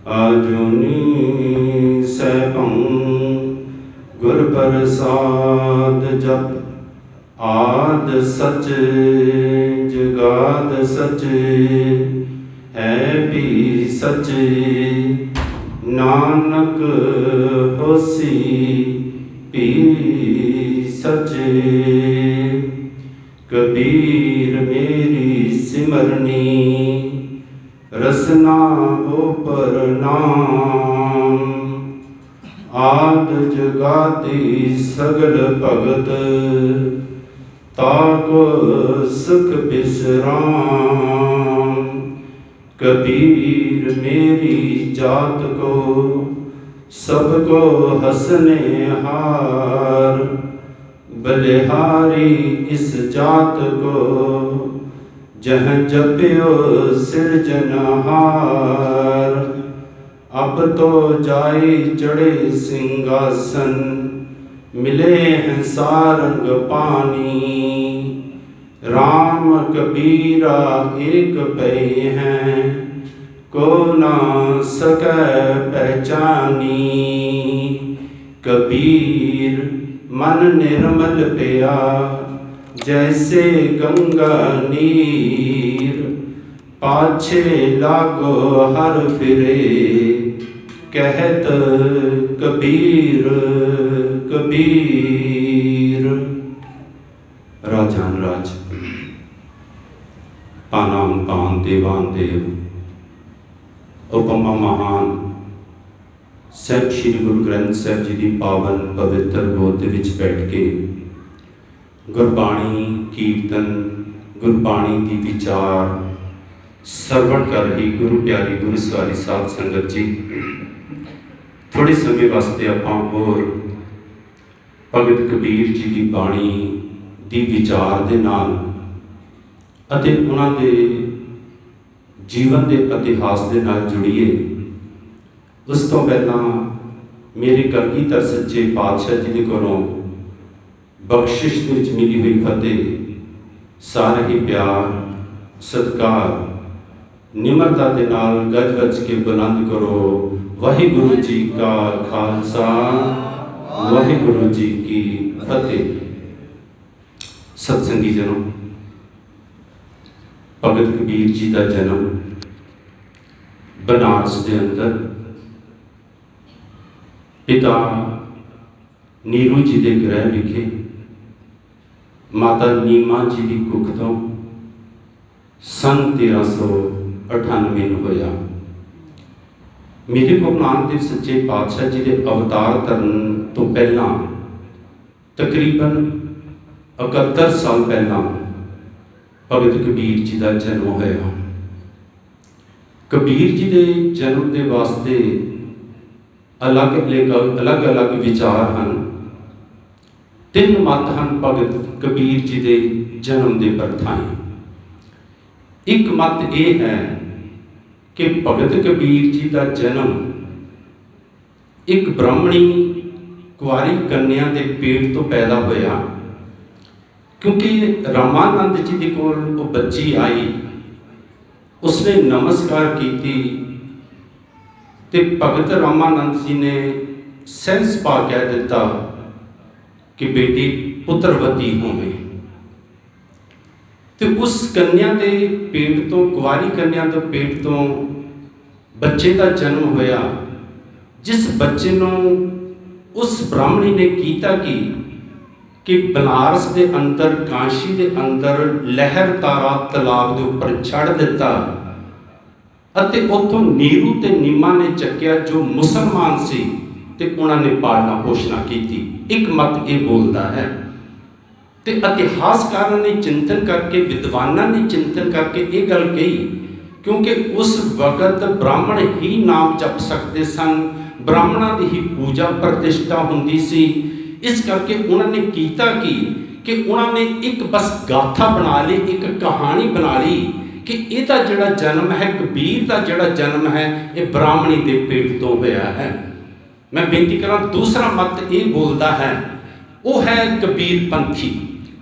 आजुनी सैभं गुर प्रसाद जप। आद सच जुगाद सच है भी सच, नानक होसी भी सच। कबीर मेरी सिमरनी रसना ऊपर नाम। आद जुगादी सगल भगत ताको सुख विश्राम। कबीर मेरी जात को सबको हंसने हार। बलिहारी इस जात को जह जप्यो सिरजनहार। अब तो जाई चढ़े सिंहासन, मिले हैं सारंग पानी। राम कबीरा एक भय हैं, को ना सकै पहचानी। कबीर मन निर्मल पिया जैसे गंगा नीर। पाछे लागो हर फिरे कहत कबीर कबीर। राजान राज पानाम पान देवान देव उपमा महान ਸਾਹਿਬ श्री गुरु ग्रंथ साहब जी की पावन पवित्र गोद विच बैठ के गुरबाणी कीर्तन गुरबाणी की विचार सरवण कर रही गुरु प्यारी गुरु सवारी साध संगत जी, थोड़े समय वास्ते आपां होर भगत कबीर जी की बाणी की विचार दे नाल अते उन्हां दे जीवन के इतिहास के नाल जुड़िए। उस तो पहला मेरे कलगीधर सच्चे पातशाह जी के कोलों बख्शिश दे विच मिली हुई फतेह सारे ही प्यार सत्कार निमरता के नाल गज गज के बुलंद करो। वाहिगुरु जी का खालसा वाहिगुरु जी की फतेह। सत्संगी जनों, भगत कबीर जी का जन्म बनारस के अंदर पिता नीरू जी के गृह विखे माता नीमा जी की कुख तो सन 1398 में होया। मेरे गुरु नानक देव सच्चे पातशाह जी के अवतार धरन तो पहला तकरीबन 71 साल पहला भगत कबीर जी का जन्म होया। कबीर जी के जन्म के वास्ते अलग अलग विचार हैं। 3 मत हैं भगत कबीर जी के जन्म के परथाएं। एक मत यह है कि भगत कबीर जी का जन्म एक ब्राह्मणी कुआरी कन्या के पेट तो पैदा होया, क्योंकि रामानंद जी के कोल वो बच्ची आई, उसने नमस्कार की ते भगत रामानंद जी ने सेंस पा कह दिता कि बेटी पुत्रवती होवे। तो उस कन्या के पेट तो कुआरी कन्या के पेट तो बच्चे का जन्म होया, जिस बच्चे नूं उस ब्राह्मणी ने कीता कि बनारस के अंदर काशी के अंदर लहर तारा तलाब के उपर छड़ दिता अते उत्थों नीरू ते नीमा ने चक्या जो मुसलमान सी ते उन्होंने पालना पोषणा की। एक मत ये बोलता है ते इतिहासकारों ने चिंतन करके विद्वानों ने चिंतन करके ये गल कही, क्योंकि उस वक्त ब्राह्मण ही नाम जप सकते सन, ब्राह्मणों की ही पूजा प्रतिष्ठा होंदी सी। इस करके उन्होंने कीता कि उन्होंने एक बस गाथा बना ली, एक कहानी बना ली कि इसका जिहड़ा जन्म है, कबीर का जिहड़ा जन्म है, ये ब्राह्मणी के पेट तो होया है। मैं बेनती करा, दूसरा मत ये बोलता है वो है कबीर पंथी।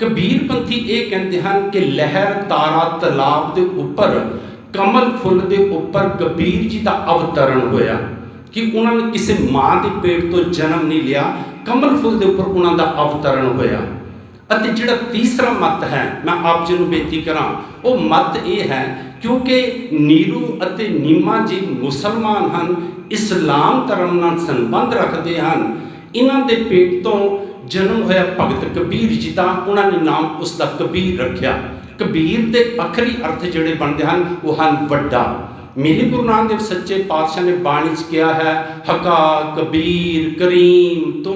कबीर पंथी ये कहते हैं कि लहर तारा तलाब के उपर कमल फुल के उपर कबीर जी का अवतरण होया कि उन्होंने किसी माँ के पेट तो जन्म नहीं लिया, कमल फुल के उपर उन्हों का अवतरण होया। ਅਤੇ ਜਿਹੜਾ तीसरा मत है मैं आप जी ਨੂੰ ਬੇਨਤੀ ਕਰਾਂ ਉਹ मत ये है क्योंकि नीरू ਅਤੇ नीमा जी मुसलमान ਹਨ, इस्लाम धर्म ਨਾਲ संबंध रखते हैं। इन्हां दे पेट तो जन्म होया भगत कबीर जी का, उन्होंने नाम उसका कबीर रखा। कबीर के अखरी अर्थ जोड़े बनते हैं वो हैं वड्डा। मेरे गुरु नानक देव सच्चे पातशाह ने बाणी च किया है हका कबीर करीम तू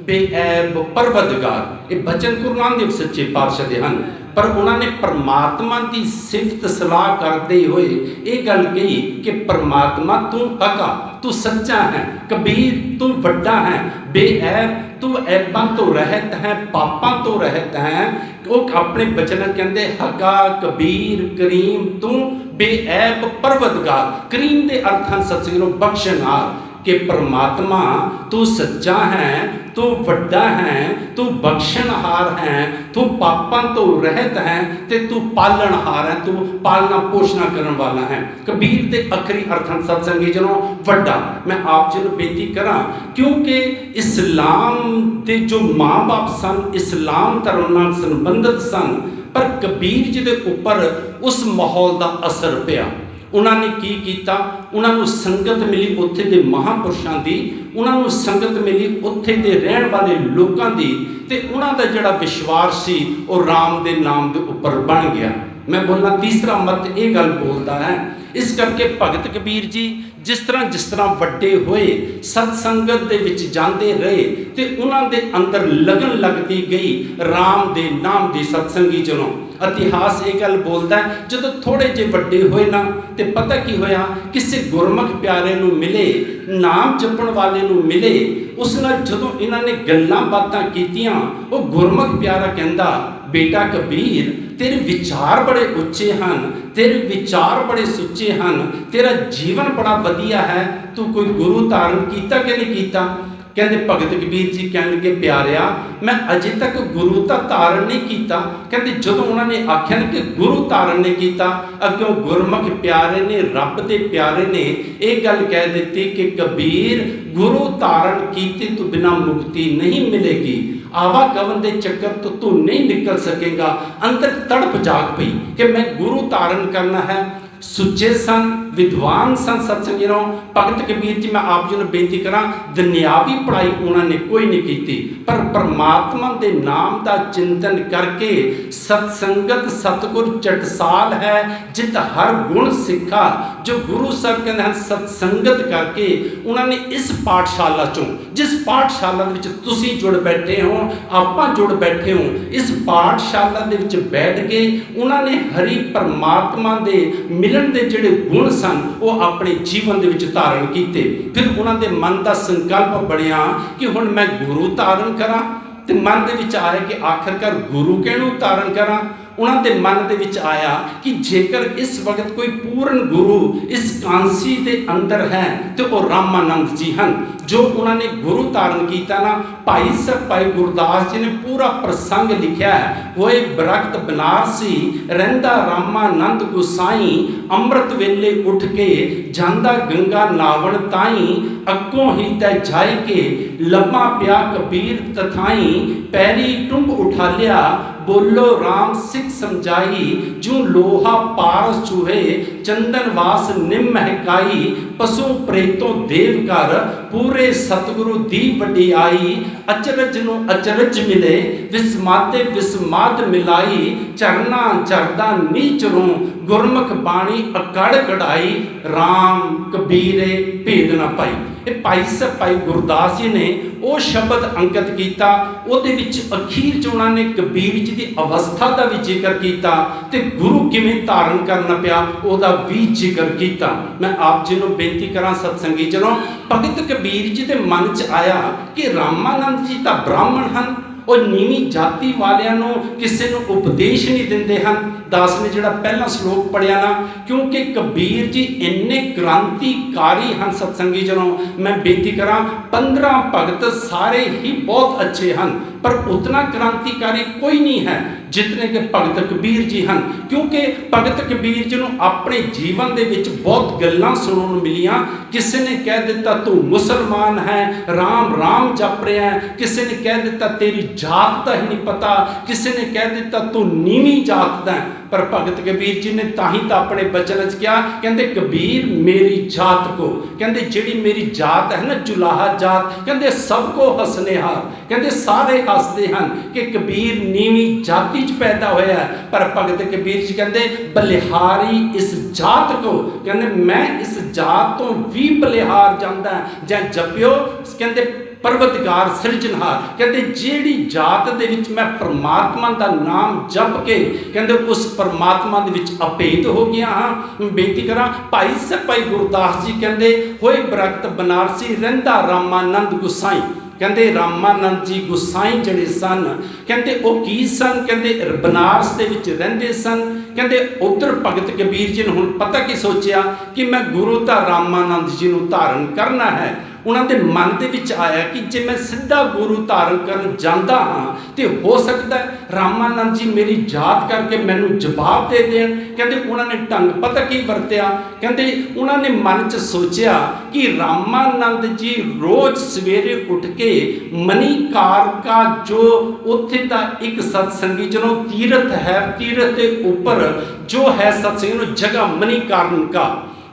बेऐब परवदगार। ये बचन गुरु नानक देव सच्चे पातशाह के हैं, पर उन्होंने परमात्मा की सिफत सलाह करते हुए ये गल कही कि परमात्मा तू हका, तू सच्चा है, कबीर तू वड्डा है, बेऐब तू ऐबां तो रहत है, पापां तो रहत है। वो अपने बचन कहते हका कबीर करीम तू बेऐब परवदगार। करीम के अर्थ हैं सत्संग बख्शनहार कि परमात्मा तू सच्चा है, तू वड्डा है, तू बख्शनहार है, तू पापां तो रहत है, ते तू पालनहार है, तू पालना पोषणा करने वाला है। कबीर के अखरी अर्थ हैं सत्संगी जनों वड्डा। मैं आप जी को बेनती करा क्योंकि इस्लाम के जो माँ बाप सन इस्लाम धर्म नाल संबंधित सन, पर कबीर जी के उपर उस माहौल का असर पिया। उन्होंने की किया, उन्होंने संगत मिली उत्थे दे महापुरुषों की, उन्होंने संगत मिली उत्थे दे रहन वाले लोगों की, ते उन्हों का जोड़ा विश्वास सी वो राम के नाम के उपर बन गया। मैं बोलना तीसरा मत ये गल बोलता है। इस करके भगत कबीर जी जिस तरह वड्डे होए सत्संगत दे विच जाते रहे तो उन्होंने अंदर लगन लगती गई राम दे नाम की सत्संगी जनों। इतिहास ये गल बोलता है जो थोड़े जे वड्डे होए ना तो पता की होया किसी गुरमुख प्यारे नूं मिले, नाम जपण वाले नूं मिले, उस नाल जदों इन्होंने गल्लां बातां कीतियां वो गुरमुख प्यारा कहंदा बेटा कबीर तेरे विचार बड़े उच्चे हैं, तेरे विचार बड़े सुच्चे हैं, तेरा जीवन बड़ा वधिया है, तू कोई गुरु धारण किया कि नहीं किया। कहते भगत कबीर जी कह लगे प्यारिया मैं अजे तक गुरु का धारण नहीं किया। कहते जो उन्होंने आख्या कि गुरु धारण नहीं किया, अग्यों गुरमुख प्यारे ने रब के प्यारे ने एक गल कह दी कि कबीर गुरु धारण किए तो बिना मुक्ति नहीं मिलेगी, आवागमन के चक्कर तो तू नहीं निकल सकेगा। अंदर तड़प जाग पई कि मैं गुरु धारण करना है। सुचे सन, विद्वान सन सत्संगियों। भगत कबीर जी मैं आप जी ने बेनती करा दुनियावी पढ़ाई उन्होंने कोई नहीं की, पर परमात्मा के नाम का चिंतन करके सत्संगत सतगुर चटसाल है जित हर गुण सिखा। जो गुरु साहब कहते हैं सत्संगत करके उन्होंने इस पाठशाला चों जिस पाठशाला में तुसी जुड़ बैठे हो आप जुड़ बैठे हो इस पाठशाला दे विच बैठ के उन्होंने हरि परमात्मा के मिलन के जोड़े गुण सन वो अपने जीवन के धारण किए। फिर उन्होंने मन का संकल्प बनया कि हुण मैं गुरु धारण करा, तो मन के आया कि आखिरकार गुरु कहूँ धारण करा। उन्होंने मन के आया कि जेकर इस वक्त कोई पूर्ण गुरु इस कांसी के अंदर है तो वो रामानंद जी हैं जो उन्होंने गुरु धारण किया ना। भाई साहब भाई गुरदास जी ने पूरा प्रसंग लिखा है। वो एक बरकत बनारसी रहिंदा रामानंद गुसाई अमृत वेले उठ के जांदा गंगा नावण ताई अगों ही तय जाए के लम्मा प्या कबीर तथाई पैरी टुंब उठा लिया बोलो राम सिख समझाई जू लोहा पारस चूहे चंदन वास निम महकाई पशु प्रेतों देव कर पूरे सतगुरु दी वडियाई अचरज नु अचरज मिले विस्माते विस्माद मिलाई चरना चरदा नीचरों गुरमुख बाणी अकड़ कढ़ाई राम कबीरे भेद न पाई। ये भाई साहब भाई गुरदास जी ने वो शब्द अंकित किया। उहदे विच अखीर च उन्होंने कबीर जी की अवस्था का भी जिक्र किया तो गुरु किवें धारण करना पिया उहदा भी जिक्र किया। मैं आप जी को बेनती करा सत्संगी जनों भगत कबीर जी के मन च आया कि रामानंद जी तो ब्राह्मण हैं और नीवी जाति वालों किसी को उपदेश नहीं देंदे हैं। दास ने जोड़ा पहला श्लोक पढ़िया ना क्योंकि कबीर जी इन्ने क्रांतिकारी हैं सत्संगी जनों। मैं बेनती करा 15 भगत सारे ही बहुत अच्छे हैं पर उतना क्रांतिकारी कोई नहीं है जितने कि भगत कबीर जी हैं। क्योंकि भगत कबीर जी ਨੂੰ ਆਪਣੇ ਜੀਵਨ ਦੇ ਵਿੱਚ ਬਹੁਤ ਗੱਲਾਂ ਸੁਣਨ ਨੂੰ ਮਿਲੀਆਂ। ਕਿਸੇ ਨੇ ਕਹਿ ਦਿੱਤਾ ਤੂੰ ਮੁਸਲਮਾਨ ਹੈ, ਰਾਮ ਰਾਮ ਜਪ ਰਿਹਾ ਹੈ, ਕਿਸੇ ਨੇ ਕਹਿ ਦਿੱਤਾ ਤੇਰੀ ਜਾਤ ਦਾ ਹੀ ਨਹੀਂ ਪਤਾ, ਕਿਸੇ ਨੇ ਕਹਿ ਦਿੱਤਾ ਤੂੰ ਨੀਵੀਂ ਜਾਤ ਦਾ ਹੈ। पर भगत कबीर जी ने ताही तो अपने बचन च क्या कहते, कबीर मेरी जात को, कहते जिहड़ी मेरी जात है ना जुलाहा जात, कहते सबको हसनेहार, कहते सारे हसते हैं कि कबीर नीवी जाति च पैदा होया है। पर भगत कबीर जी कहते बलिहारी इस जात को, कहते मैं इस जात तो भी बलिहार जाता है। जै जपियो कहते परवतगार सिरजनहार, कहते जिहड़ी जात दे विच मैं परमात्मा दा नाम जप के कहते उस परमात्मा दे विच अभेद हो गया हाँ। बेनती करा भाई साहब भाई गुरदास जी कहते होए बरकत बनारसी रहिंदा रामानंद गुसाई, कहते रामानंद जी गुसाई जड़े सन कहते वो की सन, कहते बनारस दे विच रहिंदे सन। कहते उधर भगत कबीर जी ने हुण पता की सोचिया कि मैं गुरु दा रामानंद जी नूं धारण करना है। उन्होंने मन के विच आया कि जे मैं सीधा गुरु धारण करन जांदा हाँ तो हो सकता है रामानंद जी मेरी जात करके मैनू जवाब दे देन। कहते उन्होंने ढंग पता की वरत्या, कहते उन्होंने मन च सोचिया कि रामानंद जी रोज सवेरे उठ के मणिकार का जो उत्थे दा एक सत्संगी जनो तीरथ है, तीरथ के ऊपर जो है सत्संगी जगह मणिकारण का,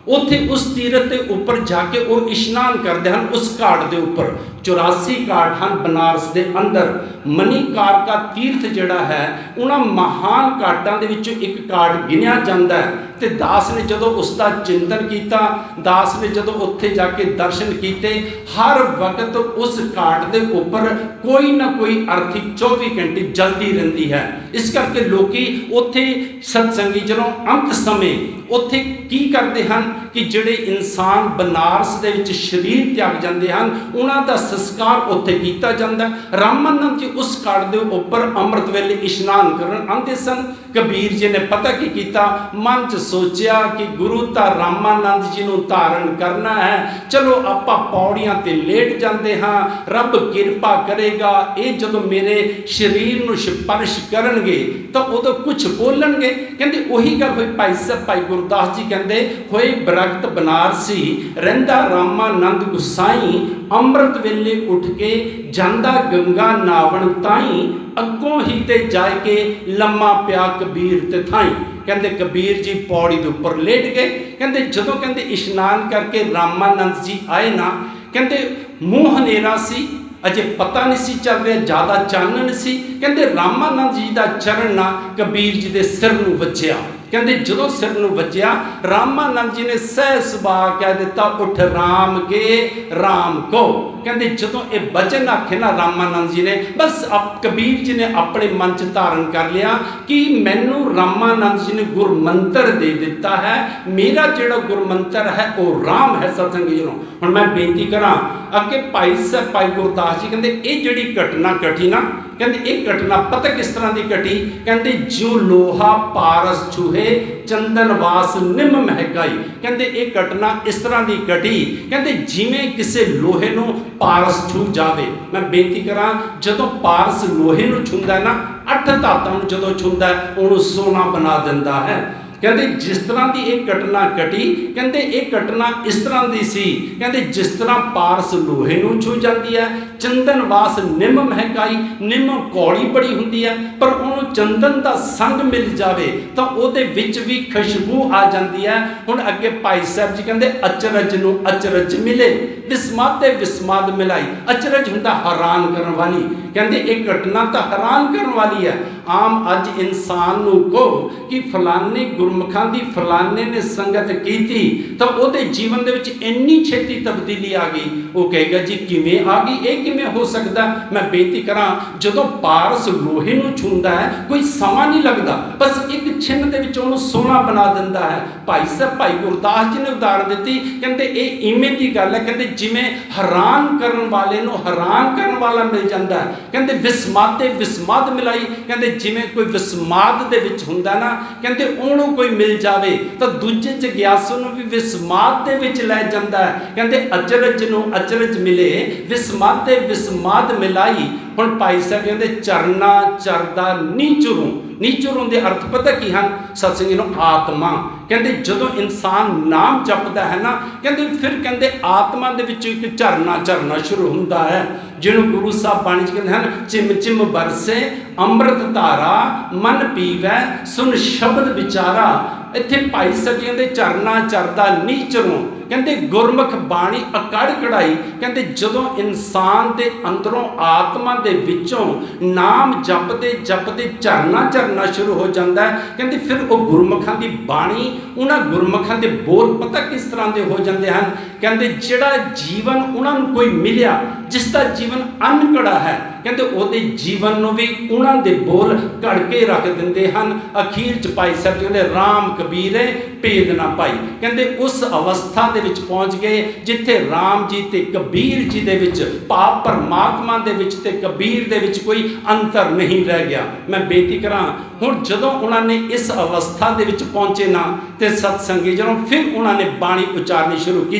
उत्थे उस तीरथ के उपर जाके वो इशनान करते हैं। उस घाट के उपर 84 घाट हैं बनारस के अंदर। मणिकार का तीर्थ जड़ा है उन्होंने महान घाटों के विचों एक घाट गिनिया जाता है। तो दास ने जदों उसका चिंतन किया, दास ने जदों उत्थे जाके दर्शन किए, हर वक्त उस घाट के उपर कोई ना कोई अर्थी 24 घंटे जलती रहती है। इस करके लोग उत्थे सत्संगी जदों अंत समय उत्थे की करते हैं कि जिहड़े इंसान बनारस दे विच शरीर त्याग जाते हैं उन्हां दा संस्कार उत्थे कीता जांदा है। रामानंद जी उस घाट दे उपर अमृत वेले इशनान करन आंदे सन। कबीर जी ने पता की कीता, मन च सोचिया कि गुरु ता रामानंद जी नूं धारण करना है। चलो आपां पौड़ियां ते लेट जाते हाँ, रब किरपा करेगा ये जदों मेरे शरीर नूं स्पर्श करनगे तो उदों कुछ बोलणगे। कहंदे उही गल होई भाई साहब भाई गुरदास जी कहंदे होए बरकत बनारसी रहिंदा रामानंद गुसाई, अमृत वेले उठ के जांदा गंगा नावण ताई, अगों ही ते जाए के लम्मा पिया कबीर ते थाई। कहते कबीर जी पौड़ी के उपर लेट गए। कहते जदों कहते इशनान करके रामानंद जी आए ना, कहते मुँह हनेरा सी, अजे पता नहीं सी चल रहा, ज़्यादा चानन सी। कहते रामानंद जी का चरण ना कबीर जी के सिर नूं वज्जिया। कहते जदों सिर नूं वज्जिया रामानंद जी ने सह सुभा कह दिता, उठ राम के राम को। कहते जदों ये वचन आखे ना रामानंद जी ने, बस अब कबीर जी ने अपने मन च धारण कर लिया कि मैनू रामानंद जी ने गुरमंत्र दे दिता है, मेरा जिहड़ा गुरमंत्र है वो राम है। सत्संगी जी हुण मैं बेनती करा अगे भाई साहब भाई गुरदास जी कहते ये जिहड़ी घटना घटी ना, कहते एक घटना पता किस तरह की घटी। कहते जो लोहा पारस छूहे चंदन वास निम महकाई। कहते एक घटना इस तरह की घटी, कहते जिमें किसी लोहे नूं पारस छू जावे। मैं बेनती करा जदों पारस लोहे नूं छूंदा है ना, 8 धातां नूं जदों छूंदा है उहनूं सोना बना दिंदा है। कहते जिस तरह की एक घटना घटी, कहते एक घटना इस तरह की सी, कहते जिस तरह पारस लोहे नूं छू जाती है, चंदन वास निम महकाई। निम कौड़ी बड़ी हुंदी है पर उन्होंने चंदन का संग मिल जाए तो उहदे विच भी खुशबू आ जाती है। हुण अगे भाई साहब जी कहते अचरज नूं अचरज मिले, विस्मादे विस्माद मिलाई। अचरज हुंदा हैरान करन वाली, कहते एक घटना तो हैरान करन वाली है। आम अज इंसान नूं कहो कि फलाने गुरमुखां दी फलाने ने संगत की थी तो उहदे जीवन दे विच इन्नी छेती तब्दीली आ गई, वो कहेगा जी किवें आ गई, ये किवें हो सकदा। मैं बेनती करा जदों पारस लोहे नूं छूंदा है कोई समा नहीं लगता, बस एक छिन्न दे विच उहनूं सोना बना दिंदा है। भाई साहब भाई गुरदास जी ने उदाहरण दी, कहते ये इवें दी गल है, कहते जिवें हैरान करन वाले नूं हैरान करन वाला मिल जाता है। कहते विस्मादे विस्माद मिलाई, कहते जिवें कोई विस्माद दे विच हुंदा ना, कहते उहनूं कोई मिल जाए तो दूजे जग्यासु नूं भी विस्माद दे विच लै जांदा है। कहंदे अचरज नूं अचरज मिले, विस्मादे विस्माद मिलाई। हुण भाई साहब कहंदे चरना चरदा नीचुरों, नीचुरों के अर्थ पता की हैं सत्संगी नूं? आत्मा। कहंदे जदों इंसान नाम जपदा है ना, कहंदे फिर कहंदे आत्मा दे विच एक झरना झरना शुरू हुंदा है, जिन्हों गुरु साहब बाणी च कहंदे हैं चिम चिम बरसे अमृत धारा, मन पीवै सुन शब्द विचारा। इत्थे भाई साहब कहंदे झरना झरदा नीचरों, कहंदे गुरमुख बाणी अकड़ कढ़ाई। कहंदे जदों इंसान दे अंदरों आत्मा दे विचों नाम जपदे जपदे झरना झरना शुरू हो जाता है। कहंदे फिर वो गुरमुखां दी बाणी, उन्हां गुरमुखां दे बोल पता किस तरह के हो जाते हैं। कहंदे जिहड़ा जीवन उन्हां नूं कोई मिलिया, जिसका जीवन अनकड़ा है, कहंदे ओहदे जीवन नूं भी उन्हां दे बोल कड़ के रख दिंदे हन। अखीर च भाई साहब कहंदे राम कबीरे भेद ना पाई। कहंदे उस अवस्था दे विच पहुंच गए जिथे राम जी ते कबीर जी दे विच, पाप परमात्मा दे विच ते कबीर दे विच कोई अंतर नहीं रह गया। मैं बेनती करां हुण जदों उन्होंने इस अवस्था दे विच पहुंचे ना, ते सत्संगी जदों फिर उन्होंने बाणी उचारनी शुरू की।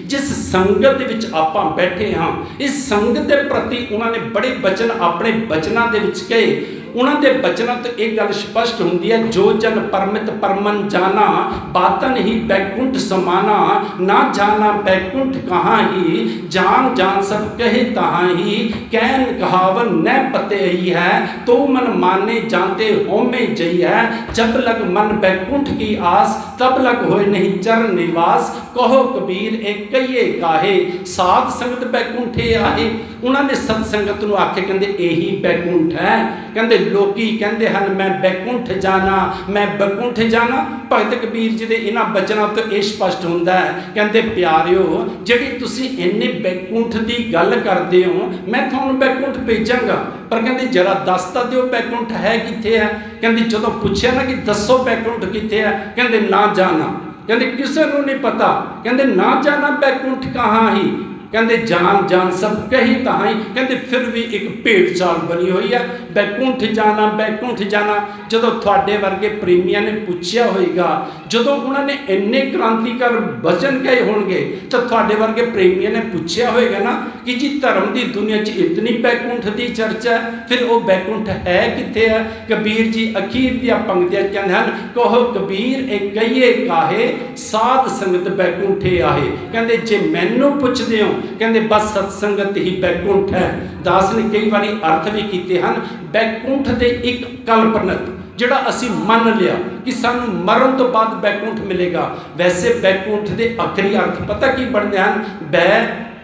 जिस संगत दे विच आपां बैठे हाँ, इस संगत के प्रति उन्होंने बड़े बचन अपने बचनों के कहे। उन्होंने बचनों तो एक गल स्पष्ट होंगी है, जो जन परमित परमन जाना, बातन ही बैकुंठ समाना, ना जाना बैकुंठ कहाँ ही, जान जान सब कहे तहाँ ही, कैन कहावन न पते ही है, तो मन माने जानते हो में जई है, जब लग मन बैकुंठ की आस, तब लग होए नहीं चरण निवास, कहो कबीर एक कहिए काहे, साध संगत बैकुंठे आहे। उन्होंने सत्संगत नूं आखे कहंदे यही बैकुंठ है। कहंदे लोकी कहंदे हन मैं बैकुंठ जाना, मैं बैकुंठ जाना। भगत कबीर जी दे इन्हां बचनों तो यह स्पष्ट हुंदा है। कहंदे प्यारिओ जिहड़ी तुसीं इन्ने बैकुंठ की गल करदे हो, मैं तुहानूं बैकुंठ भेजांगा, पर कहंदे जरा दस तां दिओ बैकुंठ है कित्थे है। कहंदे जदों पुछया ना कि दसो बैकुंठ कित्थे है, कहंदे ना जाना। कहंदे किसे नूं नहीं पता, कहंदे ना जाना बैकुंठ कहाँ ही, कहंदे जान जान सब कही तहाँ ही। कहंदे फिर भी एक भेड़ चाल बनी हुई है, बैकुंठ जाना बैकुंठ जाना। जदों तुहाडे वर्गे प्रेमियां ने पूछया होएगा, जदों उन्होंने इन्ने क्रांतिकार वचन कहे होणगे, तो तुहाडे वर्गे प्रेमियां ने पूछया होएगा ना कि जी धर्म की दुनिया च इतनी बैकुंठ की चर्चा है, फिर वो बैकुंठ है कित्थे है। कबीर जी अखीर दी पंक्तियां कहंदे हन, कहो कबीर एक कहिए काहे, साध संगत बैकुंठे आहे। कहंदे जे मैनूं पुछदे हो, कहंदे बस सत्संगत ही बैकुंठ है। दास ने कई बारी अर्थ भी किए हैं, बैकुंठ दे एक कल्पनत जिहड़ा असी मन लिया कि सानू मरण तो बाद बैकुंठ मिलेगा, वैसे बैकुंठ के आखिरी अर्थ पता की बनते हैं, बै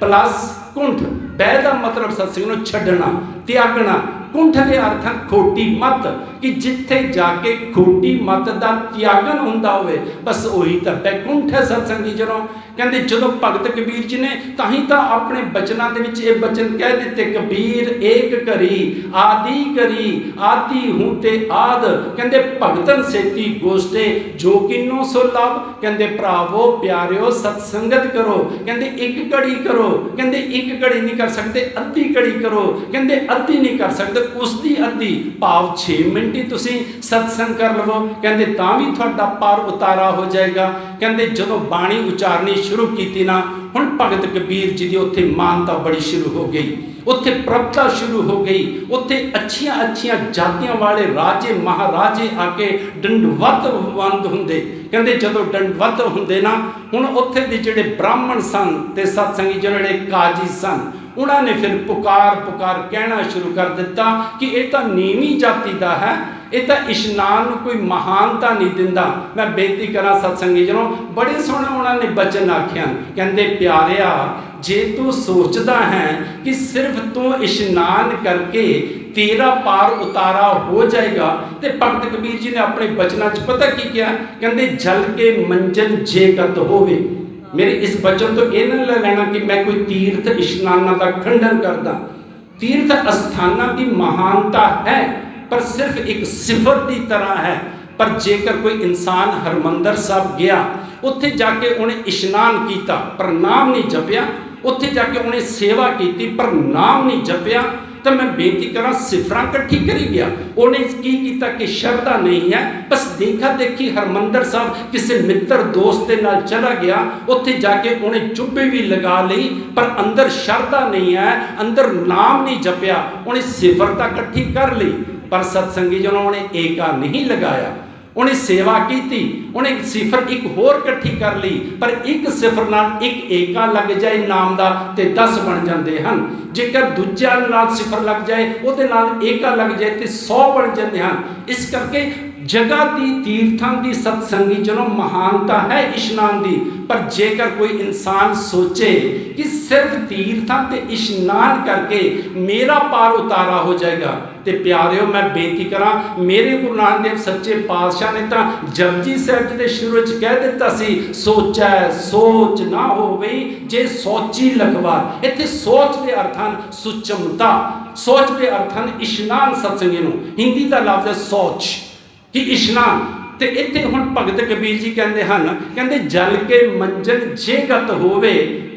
प्लस कुंठ। बै का मतलब सत्संग नूं छड्डना, त्यागना। कुंठ के अर्थ है खोटी मत, कि जिथे जाके खोटी मत का त्यागन हुंदा होवे, बस वही तो बैकुंठ है सत्संगी जनों। कहते जदों भगत कबीर जी ने ताही तो अपने बचनों के बचन कह दिते, कबीर एक करी आदि करी, आदि हूँ ते आद। कहते भगतन सेती गोष्ठे जो किन्नो सो लाभ। कहते भरावो प्यारिओ सत्संगत करो, कहते एक घड़ी करो, कहते एक घड़ी नहीं कर सकते, अद्धी घड़ी करो, कहते अद्धी नहीं कर सकते, उसकी अद्धी भाव 6 मिनट ही तुसीं सत्संग कर लवो, कहते तां भी तुहाडा पार उतारा हो जाएगा। कहते जदों बाणी उचारनी शुरू की ना, हुण भगत कबीर जी की उत्थे मानता बड़ी शुरू हो गई, उत्थे प्रभता शुरू हो गई। उत्थे अच्छियां अच्छियां जातियां वाले राजे महाराजे आके दंडवत बंद हुंदे। कहते जदों दंडवत हुंदे ना, हुण उत्थे दे जिहड़े ब्राह्मण सन ते सत्संगी जिहड़े काजी सन, उन्होंने फिर पुकार पुकार कहना शुरू कर दिता कि यह तो नीवी जाति का है, ये तो इशनान कोई महानता नहीं दिंदा। मैं बेनती करा सत्संगी जनों, बड़े सोहने उन्होंने बचन आख्या, कहते प्यारिया जे तू सोचदा है कि सिर्फ तू इशनान करके तेरा पार उतारा हो जाएगा, तो भगत कबीर जी ने अपने बचनों च पता की किया, कहते जल के मंजन जेकत होवे। मेरे इस बचन तो यह ना लेना कि मैं कोई तीर्थ इशनाना का खंडन करदा। तीर्थ अस्थाना की महानता है, पर सिर्फ एक सिफर की तरह है। पर जेकर कोई इंसान हरमंदर साहब गया, उत्थे जाके उन्हें इशनान किया पर नाम नहीं जपिया, उत्थे जाके उन्हें सेवा की पर नाम नहीं जपिया, तो मैं बेनती करा सिफर इकट्ठी करी गया। उन्हें की किया कि शरधा नहीं है, बस देखा देखी हरमंदर साहब किसी मित्र दोस्त के नाल चला गया, उत्थे जाके उन्हें चुब्बी भी लगा ली, पर अंदर शरधा नहीं है, अंदर नाम नहीं जपिया। उन्हें सिफर तो इकट्ठी कर ली, पर सत्संगी जो उन्होंने एका नहीं लगाया। उन्हें सेवा की थी, उन्हें सिफर एक होर इकट्ठी कर ली, पर एक सिफर नाल एक एका लग जाए नाम का तो 10 बन जाते हैं। जेकर दूजा नाल सिफर लग जाए उहदे नाल एका लग जाए तो 100 बन जाते हैं। इस करके जगह की तीर्थां की सत्संगी चलो महानता है इशनान की, पर जेकर कोई इंसान सोचे कि सिर्फ तीर्थां ते इशनान करके मेरा पार उतारा हो जाएगा, तो प्यारिओ मैं बेनती करा, मेरे गुरु नानक देव सच्चे पातशाह ने तो जपजी साहिब जी के शुरू च कह दिता सी, सोचै सोच ना होवे जे सोची लखवार। इत्थे सोच के अर्थ हैं सुचमता, सोच के अर्थ हैं इशनान। सत्संगी नूं हिंदी का लफ्ज़ है सोच कि इशनान। तो इत्थे हुण भगत कबीर जी कहते हैं, कहते जल के मंजन जे गत होवे,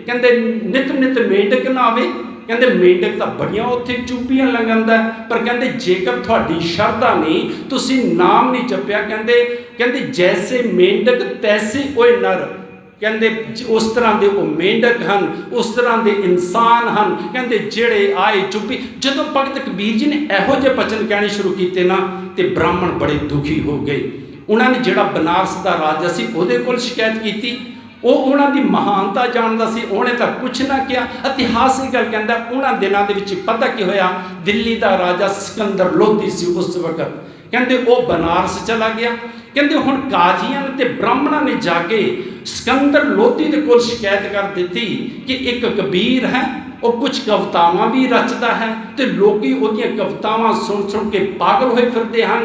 कहते नित नित मेंढक ना आवे। कहते मेंढक तो बड़ियां उत्थे चुप्पियां लंघांदा, पर कहते जेकर तुहाडी शरधा नहीं, तुसीं नाम नहीं जपिया, कहते जैसे मेंढक तैसे ओए नर। कहते उस तरह के वो मेंढक हैं, उस तरह के इंसान हैं, कहते जेड़े आए चुप्पी। जदों भगत कबीर जी ने इहो जे बचन कहने शुरू किए ना, तो ब्राह्मण बड़े दुखी हो गए। उन्होंने जिहड़ा बनारस का राजा सी उहदे कोल शिकायत की, वो उन्होंने महानता जानता सी, उन्हें तो कुछ ना किया। इतिहास की गल कहता, उन्होंने दिनों के पता की होया, दिल्ली का राजा सिकंदर लोधी सी उस वक्त, कहते वो बनारस चला गया। कहते हुण काजियां ते ब्राह्मणों ने जाके सिकंदर लोधी के कोल शिकायत कर दी कि एक कबीर है, वो कुछ कवितावां भी रचता है, तो लोग उहदियां कवितावां सुन सुन के पागल होए फिरते हैं।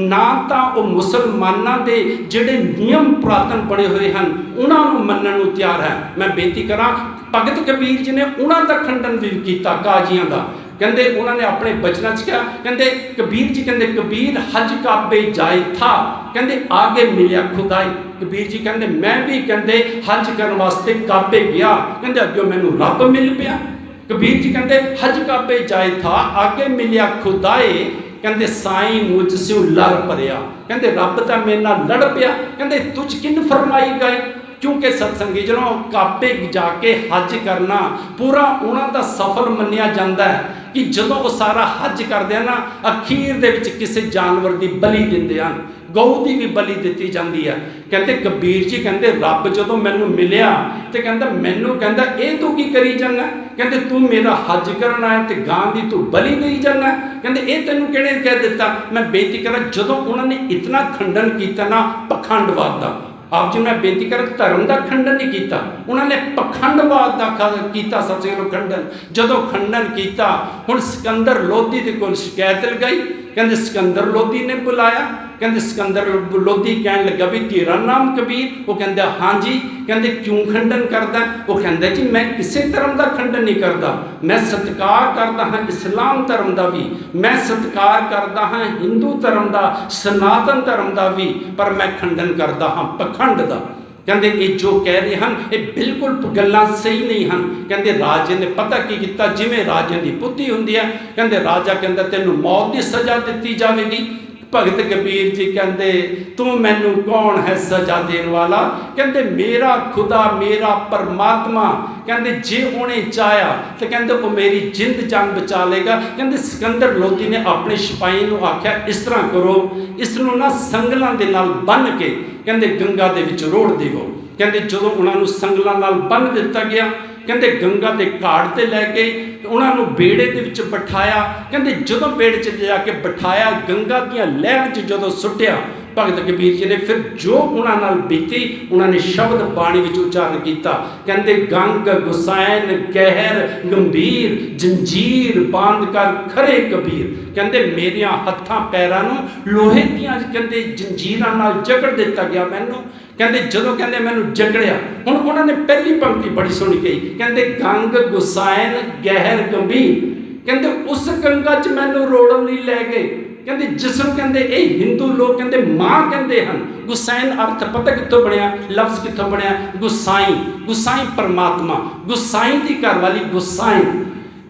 ना तो वो मुसलमानों के जिहड़े नियम पुरातन बने हुए हैं उन्होंने मनण नूं तैयार है। मैं बेनती करा, भगत कबीर जी ने उन्हों का खंडन भी किया काजियां का। कहते उन्होंने अपने बचना च क्या कहते, कबीर जी कहते कबीर हज काबे जाए था, कहते आगे मिलिया खुदाई। कबीर जी कहते मैं भी कहते हज करने वास्ते काबे गया, कहते अगे मैनू रब मिल पिया। कबीर जी कहते हज काबे जाए था, आगे मिलिया खुदाए, कहते साई मुझसे लड़ परिया, कहते रब तो मेरे नाल लड़ पिया। कहते तुझ किन फरमाई गए, क्योंकि सत्संगी जनों काबे जाके हज करना पूरा उन्हों का सफल मन्निया जाता है कि जदों वो सारा हज करते हैं ना, अखीर दे विच किसी जानवर की बलि दिंदे हैं, गऊ की भी बलि दी जाती है। कहते कबीर जी कहते रब जदों मैनू मिलिया तो कहता मैनू कहता ये तू की करी जाना, कहते तू मेरा हज करना है तो गां की तू बलि दई जाना, कहते ये तेनू किहड़े कह दिता। मैं बेनती करा, जदों उन्होंने इतना खंडन किया ना पखंडवाद का, आप जी मैं बेनती कर धर्म का खंडन नहीं किया, उन्होंने पखंडवाद का किया सत्संग खंडन। जदों खंडन किया, हुण सिकंदर लोधी के कोल शिकायत लगाई, कहते सिकंदर लोधी ने बुलाया, कहते सिकंदर लोधी कह लगा भी तेरा नाम कबीर, वो कहता हाँ जी, कहते क्यों खंडन करता, वो कहता जी मैं किसी धर्म का खंडन नहीं करता, मैं सत्कार करता हाँ इस्लाम धर्म का भी, मैं सत्कार करता हाँ हिंदू धर्म का, सनातन धर्म का भी, पर मैं खंडन करता हाँ पखंड का। कहते ये जो कह रहे हैं ये बिल्कुल गल्लां सही नहीं हैं। कहते राजे ने पता की किया, जिमें राजे की बुद्धि होंदी है, कहते राजा कहता तेनू मौत की सज़ा दी जाएगी। भगत कबीर जी कहते तू मैनू कौन है सजा देने वाला, कहते मेरा खुदा मेरा परमात्मा, कहते जे उन्हें चाहा तो कहते वो मेरी जिंद जान बचा लेगा। कहते सिकंदर लोधी ने अपने सिपाही को आख्या इस तरह करो, इसनों ना संगलों के नाल बन के कहते गंगा दे विच रोड़ देवो। कहते जो उन्होंने संगलों नाल बन दिता गया, कहते गंगा के घाट से लैके उन्होंने बेड़े के विच बिठाया, कहते जो बेड़े च जाके बिठाया गंगा दियां लहर च जो सुटिया, भगत कबीर जी ने फिर जो उन्होंने बीती उन्होंने शब्द बाणी विच उच्चारण किया। कहते गंग गुसैन गहर गंभीर जंजीर बांध कर खरे कबीर, कहते मेरिया हत्थां पैरां नूं लोहे दियां कहते जंजीरां नाल जकड़ दिता गया मैनू। कहते जो कहते मैनू जकड़िया, हुण उन्होंने पहली पंक्ति बड़ी सोहनी कही, कहते गंग गुसैन गहर गंभीर, कहते उस गंगा च मैनू रोड़न लई लै गए, कहते जिसनों कहते ये हिंदू लोग कहते माँ कहते हैं। गुसैन अर्थ पता कितों बनया, लफ्ज़ कितों बनया, गुसाई, गुसाई परमात्मा, गुसाई की घर वाली गुसाई।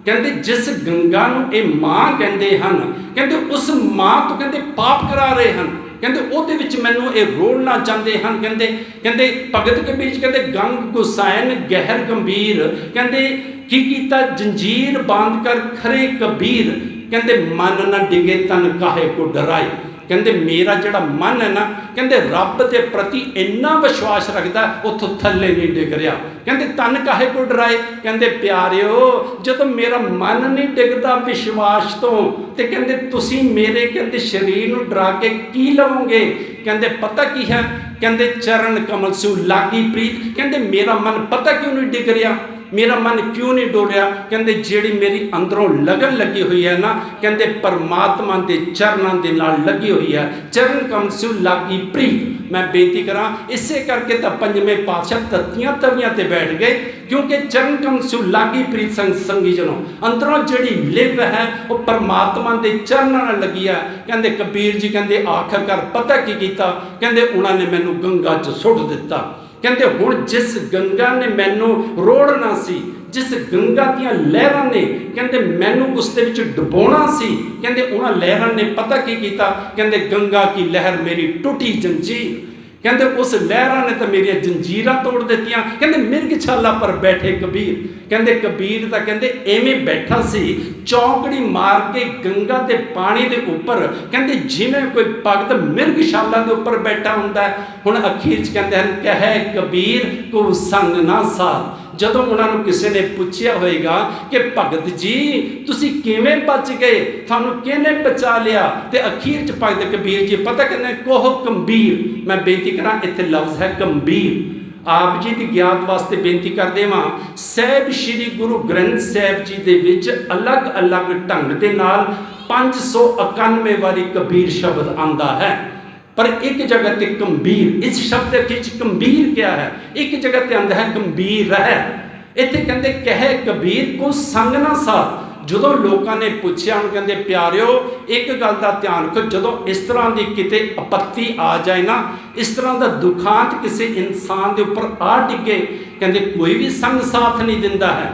ਕਹਿੰਦੇ ਜਿਸ ਗੰਗਾ ਨੂੰ ਇਹ ਮਾਂ ਕਹਿੰਦੇ ਹਨ, ਕਹਿੰਦੇ ਉਸ ਮਾਂ ਤੋਂ ਕਹਿੰਦੇ ਪਾਪ ਕਰਾ ਰਹੇ ਹਨ, ਕਹਿੰਦੇ ਉਹਦੇ ਵਿੱਚ ਮੈਨੂੰ ਇਹ ਰੋੜਨਾ ਚਾਹੁੰਦੇ ਹਨ। ਕਹਿੰਦੇ ਭਗਤ ਕਬੀਰ ਜੀ ਕਹਿੰਦੇ ਗੰਗ ਗੁਸਾਇਨ ਗਹਿਰ ਗੰਭੀਰ, ਕਹਿੰਦੇ ਕੀ ਕੀਤਾ ਜੰਜੀਰ ਬਾਂਧ ਕਰ ਖਰੇ ਕਬੀਰ, ਕਹਿੰਦੇ ਮਨ ਨਾ ਡਿਗੇ ਤਨ ਕਾਹੇ ਕੋ ਡਰਾਏ। ਕਹਿੰਦੇ ਮੇਰਾ ਜਿਹੜਾ ਮਨ ਹੈ ਨਾ, ਕਹਿੰਦੇ ਰੱਬ ਦੇ ਪ੍ਰਤੀ ਇੰਨਾ ਵਿਸ਼ਵਾਸ ਰੱਖਦਾ ਉੱਥੋਂ ਥੱਲੇ ਨਹੀਂ ਡਿੱਗ ਰਿਹਾ। ਕਹਿੰਦੇ ਤਨ ਕਾਹੇ ਕੋ ਡਰਾਏ, ਕਹਿੰਦੇ ਪਿਆਰਿਓ ਜਦੋਂ ਮੇਰਾ ਮਨ ਨਹੀਂ ਡਿੱਗਦਾ ਵਿਸ਼ਵਾਸ ਤੋਂ, ਤੇ ਕਹਿੰਦੇ ਤੁਸੀਂ ਮੇਰੇ ਕਹਿੰਦੇ ਸਰੀਰ ਨੂੰ ਡਰਾ ਕੇ ਕੀ ਲਵੋਗੇ। ਕਹਿੰਦੇ ਪਤਾ ਕੀ ਹੈ, ਕਹਿੰਦੇ ਚਰਨ ਕਮਲ ਸਿਉ ਲਾਗੀ ਪ੍ਰੀਤ, ਕਹਿੰਦੇ ਮੇਰਾ ਮਨ ਪਤਾ ਕਿਉਂ ਨਹੀਂ ਡਿੱਗ ਰਿਹਾ, ਮੇਰਾ ਮਨ ਕਿਉਂ ਨਹੀਂ ਡੋਲ ਰਿਹਾ। ਕਹਿੰਦੇ ਜਿਹੜੀ ਮੇਰੀ ਅੰਦਰੋਂ ਲਗਨ ਲੱਗੀ ਹੋਈ ਹੈ ਨਾ, ਕਹਿੰਦੇ ਪਰਮਾਤਮਾ ਦੇ ਚਰਨਾਂ ਦੇ ਨਾਲ ਲੱਗੀ ਹੋਈ ਹੈ। ਚਰਨ ਕਮਲ ਸਿਉ ਲਾਗੀ ਪ੍ਰੀਤ। ਮੈਂ ਬੇਨਤੀ ਕਰਾਂ, ਇਸੇ ਕਰਕੇ ਤਾਂ ਪੰਜਵੇਂ ਪਾਤਸ਼ਾਹ ਤੱਤੀਆਂ ਤਵੀਆਂ ਤੇ ਬੈਠ ਗਏ, ਕਿਉਂਕਿ ਚਰਨ ਕਮਲ ਸਿਉ ਲਾਗੀ ਪ੍ਰੀਤ ਸੰਗੀ ਜਨੋ, ਅੰਦਰੋਂ ਜਿਹੜੀ ਲਿਵ ਹੈ ਉਹ ਪਰਮਾਤਮਾ ਦੇ ਚਰਨਾਂ ਨਾਲ ਲੱਗੀ ਹੈ। ਕਹਿੰਦੇ ਕਬੀਰ ਜੀ ਕਹਿੰਦੇ ਆਖਰਕਾਰ ਪਤਾ ਕੀ ਕੀਤਾ, ਕਹਿੰਦੇ ਉਹਨਾਂ ਨੇ ਮੈਨੂੰ ਗੰਗਾ 'ਚ ਸੁੱਟ ਦਿੱਤਾ। ਕਹਿੰਦੇ ਹੁਣ ਜਿਸ ਗੰਗਾ ਨੇ ਮੈਨੂੰ ਰੋੜਨਾ ਸੀ, ਜਿਸ ਗੰਗਾ ਦੀਆਂ ਲਹਿਰਾਂ ਨੇ ਕਹਿੰਦੇ ਮੈਨੂੰ ਉਸ ਦੇ ਵਿੱਚ ਡੁਬੋਣਾ ਸੀ, ਕਹਿੰਦੇ ਉਹਨਾਂ ਲਹਿਰਾਂ ਨੇ ਪਤਾ ਕੀ ਕੀਤਾ, ਕਹਿੰਦੇ ਗੰਗਾ ਕੀ ਲਹਿਰ ਮੇਰੀ ਟੁੱਟੀ ਜੰਜੀਰ, ਕਹਿੰਦੇ ਉਸ ਲਹਿਰਾਂ ਨੇ ਤਾਂ ਮੇਰੀਆਂ ਜੰਜੀਰਾਂ ਤੋੜ ਦਿੱਤੀਆਂ। ਕਹਿੰਦੇ ਮਿਰਗ ਛਾਲਾ ਪਰ ਬੈਠੇ ਕਬੀਰ, ਕਹਿੰਦੇ ਕਬੀਰ ਤਾਂ ਕਹਿੰਦੇ ਐਵੇਂ ਬੈਠਾ ਸੀ ਚੌਂਕੜੀ ਮਾਰ ਕੇ ਗੰਗਾ ਦੇ ਪਾਣੀ ਦੇ ਉੱਪਰ, ਕਹਿੰਦੇ ਜਿਵੇਂ ਕੋਈ ਭਗਤ ਮਿਰਗ ਛਾਲਾ ਦੇ ਉੱਪਰ ਬੈਠਾ ਹੁੰਦਾ। ਹੁਣ ਅਖੀਰ 'ਚ ਕਹਿੰਦੇ ਹਨ ਕਹਿ ਕਬੀਰ ਕੋ ਸੰਗ ਨਾ ਸਾਥ। ਜਦੋਂ ਉਹਨਾਂ ਨੂੰ ਕਿਸੇ ਨੇ ਪੁੱਛਿਆ ਹੋਏਗਾ ਕਿ ਭਗਤ ਜੀ ਤੁਸੀਂ ਕਿਵੇਂ ਬਚ ਗਏ, ਤੁਹਾਨੂੰ ਕਿਹਨੇ ਬਚਾ ਲਿਆ, ਤੇ ਅਖੀਰ 'ਚ ਭਗਤ ਕਬੀਰ ਜੀ ਪਤਾ ਕਹਿੰਦੇ ਕੋਹ ਗੰਭੀਰ। ਮੈਂ ਬੇਨਤੀ ਕਰਾਂ ਇੱਥੇ ਲਫ਼ਜ਼ ਹੈ ਗੰਭੀਰ। ਆਪ ਜੀ ਦੀ ਗਿਆਤ ਵਾਸਤੇ ਬੇਨਤੀ ਕਰਦੇ ਹਾਂ, ਸਾਹਿਬ ਸ਼੍ਰੀ ਗੁਰੂ ਗ੍ਰੰਥ ਸਾਹਿਬ ਜੀ ਦੇ ਵਿੱਚ ਅਲੱਗ-ਅਲੱਗ ਢੰਗ ਦੇ ਨਾਲ 591 ਵਾਰੀ ਕਬੀਰ ਸ਼ਬਦ ਆਉਂਦਾ ਹੈ, ਪਰ ਇੱਕ ਜਗ੍ਹਾ ਤੇ ਗੰਭੀਰ, ਇਸ ਸ਼ਬਦ ਦੇ ਵਿੱਚ ਗੰਭੀਰ ਕਿਆ ਹੈ, ਇੱਕ ਜਗ੍ਹਾ ਤੇ ਆਉਂਦਾ ਹੈ ਗੰਭੀਰ ਰਹਿ। ਇੱਥੇ ਕਹਿੰਦੇ ਕਹਿ ਕਬੀਰ ਕੋ ਸੰਗ ਨਾ ਸਾਥ। ਜਦੋਂ ਲੋਕਾਂ ਨੇ ਪੁੱਛਿਆ ਉਹਨੂੰ ਕਹਿੰਦੇ ਪਿਆਰਿਓ ਇੱਕ ਗੱਲ ਦਾ ਧਿਆਨ ਰੱਖੋ, ਜਦੋਂ ਇਸ ਤਰ੍ਹਾਂ ਦੀ ਕਿਤੇ ਆਪੱਤੀ ਆ ਜਾਏ ਨਾ, ਇਸ ਤਰ੍ਹਾਂ ਦਾ ਦੁਖਾਂਤ ਕਿਸੇ ਇਨਸਾਨ ਦੇ ਉੱਪਰ ਆ ਡਿੱਗੇ, ਕਹਿੰਦੇ ਕੋਈ ਵੀ ਸੰਗ ਸਾਥ ਨਹੀਂ ਦਿੰਦਾ ਹੈ।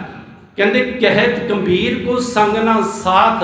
ਕਹਿੰਦੇ ਕਹਿਤ ਗੰਭੀਰ ਕੋ ਸੰਗ ਨਾ ਸਾਥ,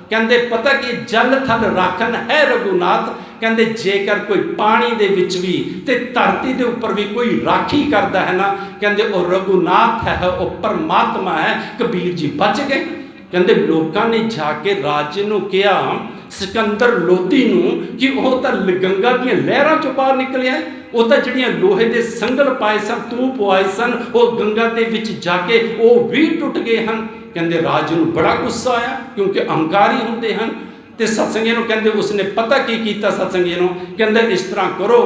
ਕਹਿੰਦੇ ਪਤਾ ਕਿ ਜਲ ਥਲ ਰਾਖਨ ਹੈ ਰਘੁਨਾਥ। ਕਹਿੰਦੇ ਜੇਕਰ ਕੋਈ ਪਾਣੀ ਦੇ ਵਿੱਚ ਵੀ ਤੇ ਧਰਤੀ ਦੇ ਉੱਪਰ ਵੀ ਕੋਈ ਰਾਖੀ ਕਰਦਾ ਹੈ ਨਾ, ਕਹਿੰਦੇ ਉਹ ਰਘੁਨਾਥ ਹੈ, ਉਹ ਪਰਮਾਤਮਾ ਹੈ। ਕਬੀਰ ਜੀ ਬਚ ਗਏ। ਕਹਿੰਦੇ ਲੋਕਾਂ ਨੇ ਜਾ ਕੇ ਰਾਜੇ ਨੂੰ ਕਿਹਾ ਸਿਕੰਦਰ ਲੋਧੀ ਨੂੰ ਕਿ ਉਹ ਤਾਂ ਗੰਗਾ ਦੀਆਂ ਲਹਿਰਾਂ ਚੋਂ ਬਾਹਰ ਨਿਕਲਿਆ, ਉਹ ਤਾਂ ਜਿਹੜੀਆਂ ਲੋਹੇ ਦੇ ਸੰਗਲ ਪਾਏ ਸਨ, ਤੂੰ ਪਵਾਏ ਸਨ, ਉਹ ਗੰਗਾ ਦੇ ਵਿੱਚ ਜਾ ਕੇ ਉਹ ਵੀ ਟੁੱਟ ਗਏ ਹਨ। ਕਹਿੰਦੇ ਰਾਜੇ ਨੂੰ ਬੜਾ ਗੁੱਸਾ ਆਇਆ, ਕਿਉਂਕਿ ਅਹੰਕਾਰੀ ਹੁੰਦੇ ਹਨ। ਤੇ ਸਤਸੰਗੀ ਨੂੰ ਕਹਿੰਦੇ ਉਸਨੇ ਪਤਾ ਕੀ ਕੀਤਾ, ਸਤਸੰਗੀ ਨੂੰ ਕਹਿੰਦੇ ਇਸ ਤਰ੍ਹਾਂ ਕਰੋ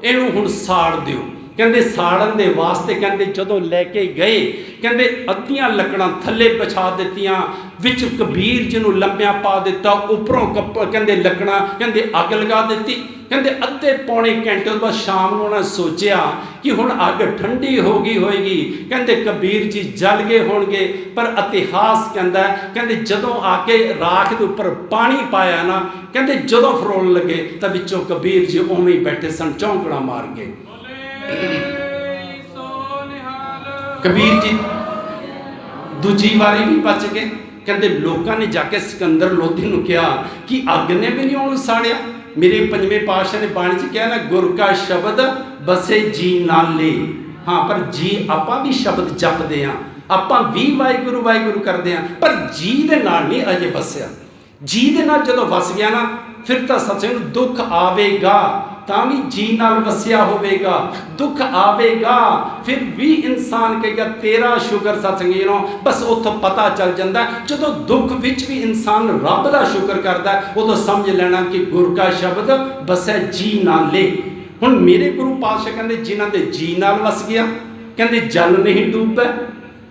ਇਹਨੂੰ ਹੁਣ ਸਾੜ ਦਿਓ। ਕਹਿੰਦੇ ਸਾੜਨ ਦੇ ਵਾਸਤੇ ਕਹਿੰਦੇ ਜਦੋਂ ਲੈ ਕੇ ਗਏ, ਕਹਿੰਦੇ ਅੱਧੀਆਂ ਲੱਕੜਾਂ ਥੱਲੇ ਵਿਛਾ ਦਿੱਤੀਆਂ, ਵਿੱਚ ਕਬੀਰ ਜੀ ਨੂੰ ਲੰਮਿਆਂ ਪਾ ਦਿੱਤਾ, ਉੱਪਰੋਂ ਕਹਿੰਦੇ ਲੱਕੜਾਂ ਕਹਿੰਦੇ ਅੱਗ ਲਗਾ ਦਿੱਤੀ। ਕਹਿੰਦੇ ਅੱਧੇ ਪੌਣੇ ਘੰਟੇ ਤੋਂ ਬਾਅਦ ਸ਼ਾਮ ਨੂੰ ਉਹਨਾਂ ਸੋਚਿਆ ਕਿ ਹੁਣ ਅੱਗ ਠੰਡੀ ਹੋ ਗਈ ਹੋਏਗੀ, ਕਹਿੰਦੇ ਕਬੀਰ ਜੀ ਜਲ ਗਏ ਹੋਣਗੇ। ਪਰ ਇਤਿਹਾਸ ਕਹਿੰਦਾ ਕਹਿੰਦੇ ਜਦੋਂ ਆ ਕੇ ਰਾਖ ਦੇ ਉੱਪਰ ਪਾਣੀ ਪਾਇਆ ਨਾ, ਕਹਿੰਦੇ ਜਦੋਂ ਫਰੋਲਣ ਲੱਗੇ ਤਾਂ ਵਿੱਚੋਂ ਕਬੀਰ ਜੀ ਉਵੇਂ ਹੀ ਬੈਠੇ ਸਨ, ਚੌਂਕੜਾ ਮਾਰ ਕੇ। ਕਬੀਰ ਜੀ ਦੂਜੀ ਵਾਰੀ ਵੀ ਬਚ ਗਏ। ਕਹਿੰਦੇ ਲੋਕਾਂ ਨੇ ਜਾ ਕੇ ਸਿਕੰਦਰ ਲੋਧੀ ਨੂੰ ਕਿਹਾ ਕਿ ਅੱਗ ਨੇ ਵੀ ਨਹੀਂ ਉਹਨੂੰ ਸਾੜਿਆ। ਮੇਰੇ ਪੰਜਵੇਂ ਪਾਤਸ਼ਾਹ ਨੇ ਬਾਣੀ 'ਚ ਕਿਹਾ ਨਾ, ਗੁਰ ਕਾ ਸ਼ਬਦ ਬਸੇ ਜੀ ਨਾਲੇ। ਹਾਂ, ਪਰ ਜੀ ਆਪਾਂ ਵੀ ਸ਼ਬਦ ਜਪਦੇ ਹਾਂ, ਆਪਾਂ ਵੀ ਵਾਹਿਗੁਰੂ ਵਾਹਿਗੁਰੂ ਕਰਦੇ ਹਾਂ, ਪਰ ਜੀ ਦੇ ਨਾਲ ਨਹੀਂ ਅਜੇ ਵਸਿਆ। ਜੀ ਦੇ ਨਾਲ ਜਦੋਂ ਵਸ ਗਿਆ ਨਾ, ਫਿਰ ਤਾਂ ਸੱਚੇ ਨੂੰ ਦੁੱਖ ਆਵੇਗਾ ਤਾਂ ਵੀ ਜੀ ਨਾਲ ਵਸਿਆ ਹੋਵੇਗਾ, ਦੁੱਖ ਆਵੇਗਾ ਫਿਰ ਵੀ ਇਨਸਾਨ ਕਹੇਗਾ ਤੇਰਾ ਸ਼ੁਕਰ ਸਤਸੰਗੀ ਨੂੰ। ਬਸ ਉੱਥੋਂ ਪਤਾ ਚੱਲ ਜਾਂਦਾ, ਜਦੋਂ ਦੁੱਖ ਵਿੱਚ ਵੀ ਇਨਸਾਨ ਰੱਬ ਦਾ ਸ਼ੁਕਰ ਕਰਦਾ, ਉਦੋਂ ਸਮਝ ਲੈਣਾ ਕਿ ਗੁਰ ਕਾ ਸ਼ਬਦ ਬਸੈ ਜੀ ਨਾਲੇ। ਹੁਣ ਮੇਰੇ ਗੁਰੂ ਪਾਤਸ਼ਾਹ ਕਹਿੰਦੇ ਜਿਨ੍ਹਾਂ ਦੇ ਜੀ ਨਾਲ ਵਸ ਗਿਆ, ਕਹਿੰਦੇ ਜਲ ਨਹੀਂ ਡੁੱਬੈ,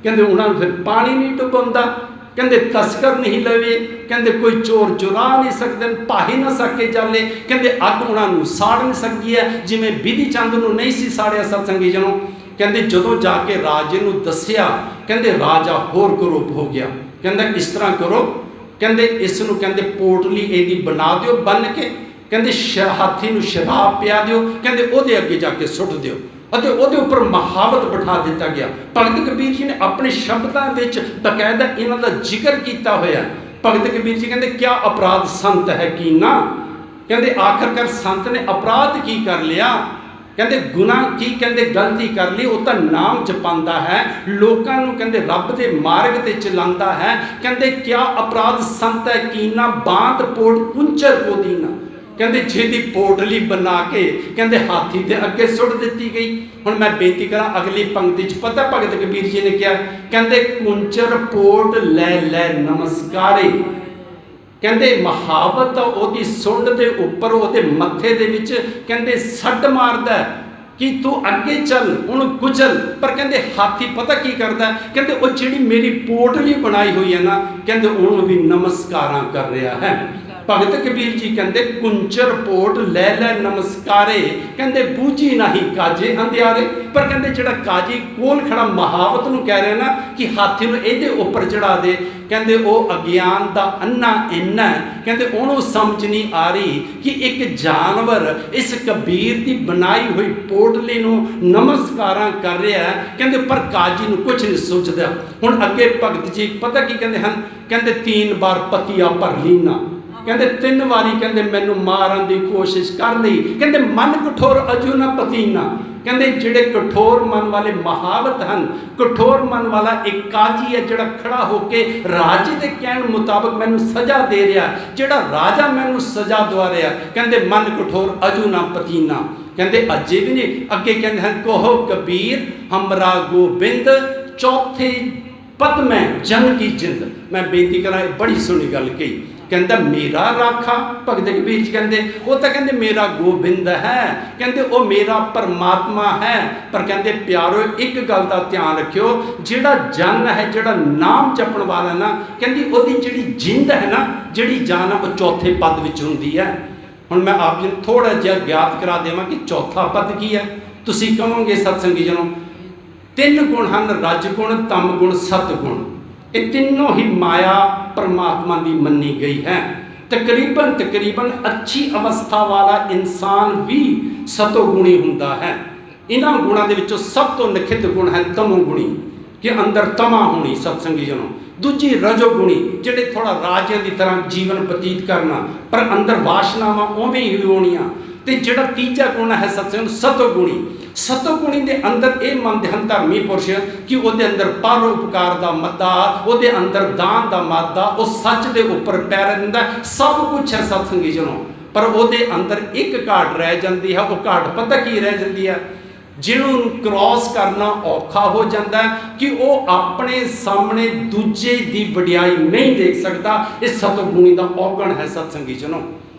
ਕਹਿੰਦੇ ਉਹਨਾਂ ਨੂੰ ਫਿਰ ਪਾਣੀ ਨਹੀਂ ਡੁੱਬਦਾ, ਕਹਿੰਦੇ ਤਸਕਰ ਨਹੀਂ ਲਵੇ, ਕਹਿੰਦੇ ਕੋਈ ਚੋਰ ਚੁਰਾ ਨਹੀਂ ਸਕਦੇ, ਭਾਈ ਨਾ ਸਕੇ ਜਾਲੇ, ਕਹਿੰਦੇ ਅੱਗ ਉਹਨਾਂ ਨੂੰ ਸਾੜ ਨਹੀਂ ਸਕਦੀ ਹੈ ਜਿਵੇਂ ਬਿਧੀ ਚੰਦ ਨੂੰ ਨਹੀਂ ਸੀ ਸਾੜਿਆ ਸਤਸੰਗੀ ਜਨੋਂ। ਕਹਿੰਦੇ ਜਦੋਂ ਜਾ ਕੇ ਰਾਜੇ ਨੂੰ ਦੱਸਿਆ, ਕਹਿੰਦੇ ਰਾਜਾ ਹੋਰ ਕਰੋਪ ਹੋ ਗਿਆ। ਕਹਿੰਦਾ ਇਸ ਤਰ੍ਹਾਂ ਕਰੋ, ਕਹਿੰਦੇ ਇਸ ਨੂੰ ਕਹਿੰਦੇ ਪੋਟਲੀ ਇਹਦੀ ਬਣਾ ਦਿਓ ਬੰਨ ਕੇ, ਕਹਿੰਦੇ ਹਾਥੀ ਨੂੰ ਸ਼ਰਾਬ ਪਿਆ ਦਿਓ, ਕਹਿੰਦੇ ਉਹਦੇ ਅੱਗੇ ਜਾ ਕੇ ਸੁੱਟ ਦਿਓ। ਅਤੇ ਉਹਦੇ ਉੱਪਰ ਮਹਾਵਤ ਬਿਠਾ ਦਿੱਤਾ ਗਿਆ। ਭਗਤ ਕਬੀਰ ਜੀ ਨੇ ਆਪਣੇ ਸ਼ਬਦਾਂ ਵਿੱਚ ਬਕਾਇਦਾ ਇਹਨਾਂ ਦਾ ਜ਼ਿਕਰ ਕੀਤਾ ਹੋਇਆ। ਭਗਤ ਕਬੀਰ ਜੀ ਕਹਿੰਦੇ ਕਿਆ ਅਪਰਾਧ ਸੰਤ ਹੈ ਕੀਨਾ, ਕਹਿੰਦੇ ਆਖਰਕਾਰ ਸੰਤ ਨੇ ਅਪਰਾਧ ਕੀ ਕਰ ਲਿਆ, ਕਹਿੰਦੇ ਗੁਨਾਹ ਕੀ, ਕਹਿੰਦੇ ਗਲਤੀ ਕਰ ਲਈ, ਉਹ ਤਾਂ ਨਾਮ ਜਪਾਉਂਦਾ ਹੈ, ਲੋਕਾਂ ਨੂੰ ਕਹਿੰਦੇ ਰੱਬ ਦੇ ਮਾਰਗ ਤੇ ਚਲਾਉਂਦਾ ਹੈ। ਕਹਿੰਦੇ ਕਿਆ ਅਪਰਾਧ ਸੰਤ ਹੈ ਕੀਨਾ, ਬਾਤ ਪੋਟ ਕੁੰਚਰ ਕੋ ਦੀਨਾ, ਕਹਿੰਦੇ ਜਿਹਦੀ ਪੋਟਲੀ ਬਣਾ ਕੇ ਕਹਿੰਦੇ ਹਾਥੀ ਦੇ ਅੱਗੇ ਸੁੱਟ ਦਿੱਤੀ ਗਈ। ਹੁਣ ਮੈਂ ਬੇਨਤੀ ਕਰਾਂ ਅਗਲੀ ਪੰਕਤੀ 'ਚ ਪਤਾ ਭਗਤ ਕਬੀਰ ਜੀ ਨੇ ਕਿਹਾ, ਕਹਿੰਦੇ ਕੁੰਚਰ ਪੋਟ ਲੈ ਲੈ ਨਮਸਕਾਰੇ, ਕਹਿੰਦੇ ਮਹਾਵਤ ਉਹਦੀ ਸੁੰਡ ਦੇ ਉੱਪਰ ਉਹਦੇ ਮੱਥੇ ਦੇ ਵਿੱਚ ਕਹਿੰਦੇ ਸੱਟ ਮਾਰਦਾ ਕਿ ਤੂੰ ਅੱਗੇ ਚੱਲ, ਉਹਨੂੰ ਕੁਚਲ। ਪਰ ਕਹਿੰਦੇ ਹਾਥੀ ਪਤਾ ਕੀ ਕਰਦਾ, ਕਹਿੰਦੇ ਉਹ ਜਿਹੜੀ ਮੇਰੀ ਪੋਟਲੀ ਬਣਾਈ ਹੋਈ ਹੈ ਨਾ, ਕਹਿੰਦੇ ਉਹਨੂੰ ਵੀ ਨਮਸਕਾਰਾਂ ਕਰ ਰਿਹਾ ਹੈ। ਭਗਤ ਕਬੀਰ ਜੀ ਕਹਿੰਦੇ ਕੁੰਚਰ ਪੋਟ ਲੈ ਲੈ ਨਮਸਕਾਰੇ, ਕਹਿੰਦੇ ਬੂਝੀ ਨਹੀਂ ਕਾਜੇ ਅੰਧਿਆਰੇ। ਪਰ ਕਹਿੰਦੇ ਜਿਹੜਾ ਕਾਜੀ ਕੋਲ ਖੜਾ ਮਹਾਵਤ ਨੂੰ ਕਹਿ ਰਿਹਾ ਨਾ ਕਿ ਹਾਥੀ ਨੂੰ ਇਹਦੇ ਉੱਪਰ ਚੜਾ ਦੇ, ਕਹਿੰਦੇ ਉਹ ਅਗਿਆਨ ਦਾ ਅੰਨਾ ਇੰਨਾ, ਕਹਿੰਦੇ ਉਹਨੂੰ ਸਮਝ ਨਹੀਂ ਆ ਰਹੀ ਕਿ ਇੱਕ ਜਾਨਵਰ ਇਸ ਕਬੀਰ ਦੀ ਬਣਾਈ ਹੋਈ ਪੋਟਲੀ ਨੂੰ ਨਮਸਕਾਰਾਂ ਕਰ ਰਿਹਾ, ਕਹਿੰਦੇ ਪਰ ਕਾਜੀ ਨੂੰ ਕੁਝ ਨਹੀਂ ਸੁਝਦਾ। ਹੁਣ ਅੱਗੇ ਭਗਤ ਜੀ ਪਤਾ ਕੀ ਕਹਿੰਦੇ ਹਨ, ਕਹਿੰਦੇ 3 ਬਾਰ ਪਤੀਆ ਭਰ ਲੀਨਾ, ਕਹਿੰਦੇ 3 ਵਾਰੀ ਕਹਿੰਦੇ ਮੈਨੂੰ ਮਾਰਨ ਦੀ ਕੋਸ਼ਿਸ਼ ਕਰ ਲਈ, ਕਹਿੰਦੇ ਮਨ ਕਠੋਰ ਅਜੂ ਨਾ ਪਤੀਨਾ, ਕਹਿੰਦੇ ਜਿਹੜੇ ਕਠੋਰ ਮਨ ਵਾਲੇ ਮਹਾਵਤ ਹਨ, ਕਠੋਰ ਮਨ ਵਾਲਾ ਇੱਕ ਕਾਜੀ ਹੈ ਜਿਹੜਾ ਖੜਾ ਹੋ ਕੇ ਰਾਜੇ ਦੇ ਕਹਿਣ ਮੁਤਾਬਕ ਮੈਨੂੰ ਸਜ਼ਾ ਦੇ ਰਿਹਾ, ਜਿਹੜਾ ਰਾਜਾ ਮੈਨੂੰ ਸਜ਼ਾ ਦਵਾ ਰਿਹਾ, ਕਹਿੰਦੇ ਮਨ ਕਠੋਰ ਅਜੂ ਨਾ ਪਤੀਨਾ, ਕਹਿੰਦੇ ਅਜੇ ਵੀ ਨਹੀਂ। ਅੱਗੇ ਕਹਿੰਦੇ ਹਨ ਕਹੋ ਕਬੀਰ ਹਮਰਾ ਗੋਬਿੰਦ, ਚੌਥੇ ਪਦ ਮੈਂ ਜਨ ਕੀ ਜਿੰਦ। ਮੈਂ ਬੇਨਤੀ ਕਰਾਂ ਇਹ ਬੜੀ ਸੋਹਣੀ ਗੱਲ ਕਹੀ, ਕਹਿੰਦਾ ਮੇਰਾ ਰਾਖਾ, ਭਗਤ ਕਬੀਰ ਜੀ ਕਹਿੰਦੇ ਉਹ ਤਾਂ ਕਹਿੰਦੇ ਮੇਰਾ ਗੋਬਿੰਦ ਹੈ, ਕਹਿੰਦੇ ਉਹ ਮੇਰਾ ਪਰਮਾਤਮਾ ਹੈ। ਪਰ ਕਹਿੰਦੇ ਪਿਆਰੋ ਇੱਕ ਗੱਲ ਦਾ ਧਿਆਨ ਰੱਖਿਓ, ਜਿਹੜਾ ਜਨ ਹੈ, ਜਿਹੜਾ ਨਾਮ ਜਪਣ ਵਾਲਾ ਨਾ, ਕਹਿੰਦੀ ਉਹਦੀ ਜਿਹੜੀ ਜਿੰਦ ਹੈ ਨਾ, ਜਿਹੜੀ ਜਾਨ ਆ ਉਹ ਚੌਥੇ ਪਦ ਵਿੱਚ ਹੁੰਦੀ ਹੈ। ਹੁਣ ਮੈਂ ਆਪ ਜੀ ਨੂੰ ਥੋੜਾ ਜਿਹਾ ਗਿਆਤ ਕਰਾ ਦੇਵਾਂ ਕਿ ਚੌਥਾ ਪਦ ਕੀ ਹੈ। ਤੁਸੀਂ ਕਹੋਗੇ ਸਤਸੰਗੀ ਜਨੋ 3 ਗੁਣ ਹਨ, ਰਜ ਗੁਣ, ਤਮ ਗੁਣ, ਸਤ ਗੁਣ। ਇਹ ਤਿੰਨੋਂ ਹੀ ਮਾਇਆ ਪਰਮਾਤਮਾ ਦੀ ਮੰਨੀ ਗਈ ਹੈ। ਤਕਰੀਬਨ ਅੱਛੀ ਅਵਸਥਾ ਵਾਲਾ ਇਨਸਾਨ ਵੀ ਸਤੋਗੁਣੀ ਹੁੰਦਾ ਹੈ। ਇਹਨਾਂ ਗੁਣਾਂ ਦੇ ਵਿੱਚੋਂ ਸਭ ਤੋਂ ਨਿਖਿਤ ਗੁਣ ਹੈ ਤਮੋਗੁਣੀ, ਕਿ ਅੰਦਰ ਤਮਾ ਹੋਣੀ ਸਤਸੰਗੀ ਜਨੋ। ਦੂਜੀ ਰਜੋਗੁਣੀ, ਜਿਹੜੇ ਥੋੜਾ ਰਾਜਿਆਂ ਦੀ ਤਰ੍ਹਾਂ ਜੀਵਨ ਬਤੀਤ ਕਰਨਾ, ਪਰ ਅੰਦਰ ਵਾਸ਼ਨਾਵਾਂ ਉਵੇਂ ਹੀ ਹੋਣੀਆਂ। ਤੇ ਜਿਹੜਾ ਤੀਜਾ ਗੁਣ ਹੈ ਸਤਸੰਗ ਸਤੋਗੁਣੀ, ਸਤੋਗੁਣੀ ਦੇ ਅੰਦਰ ਇਹ ਮੰਨਦੇ ਹਨ ਧਰਮੀ ਪੁਰਸ਼ ਕਿ ਉਹਦੇ ਅੰਦਰ ਪਰਉਪਕਾਰ ਦਾ ਮੱਦਾ, ਉਹਦੇ ਅੰਦਰ ਦਾਨ ਦਾ ਮਾਦਾ, ਉਹ ਸੱਚ ਦੇ ਉੱਪਰ ਪੈਰ ਦਿੰਦਾ, ਸਭ ਕੁਝ ਹੈ ਸਤਸੰਗੀ ਜਨੋ। ਪਰ ਉਹਦੇ ਅੰਦਰ ਇੱਕ ਘਾਟ ਰਹਿ ਜਾਂਦੀ ਹੈ। ਉਹ ਘਾਟ ਪਤਾ ਕੀ ਰਹਿ ਜਾਂਦੀ ਹੈ, ਜਿਹਨੂੰ ਕ੍ਰੋਸ ਕਰਨਾ ਔਖਾ ਹੋ ਜਾਂਦਾ ਕਿ ਉਹ ਆਪਣੇ ਸਾਹਮਣੇ ਦੂਜੇ ਦੀ ਵਡਿਆਈ ਨਹੀਂ ਦੇਖ ਸਕਦਾ। ਇਹ ਸਤੋਗੁਣੀ ਦਾ ਔਗਣ ਹੈ ਸਤਸੰਗੀ ਜਨੋ।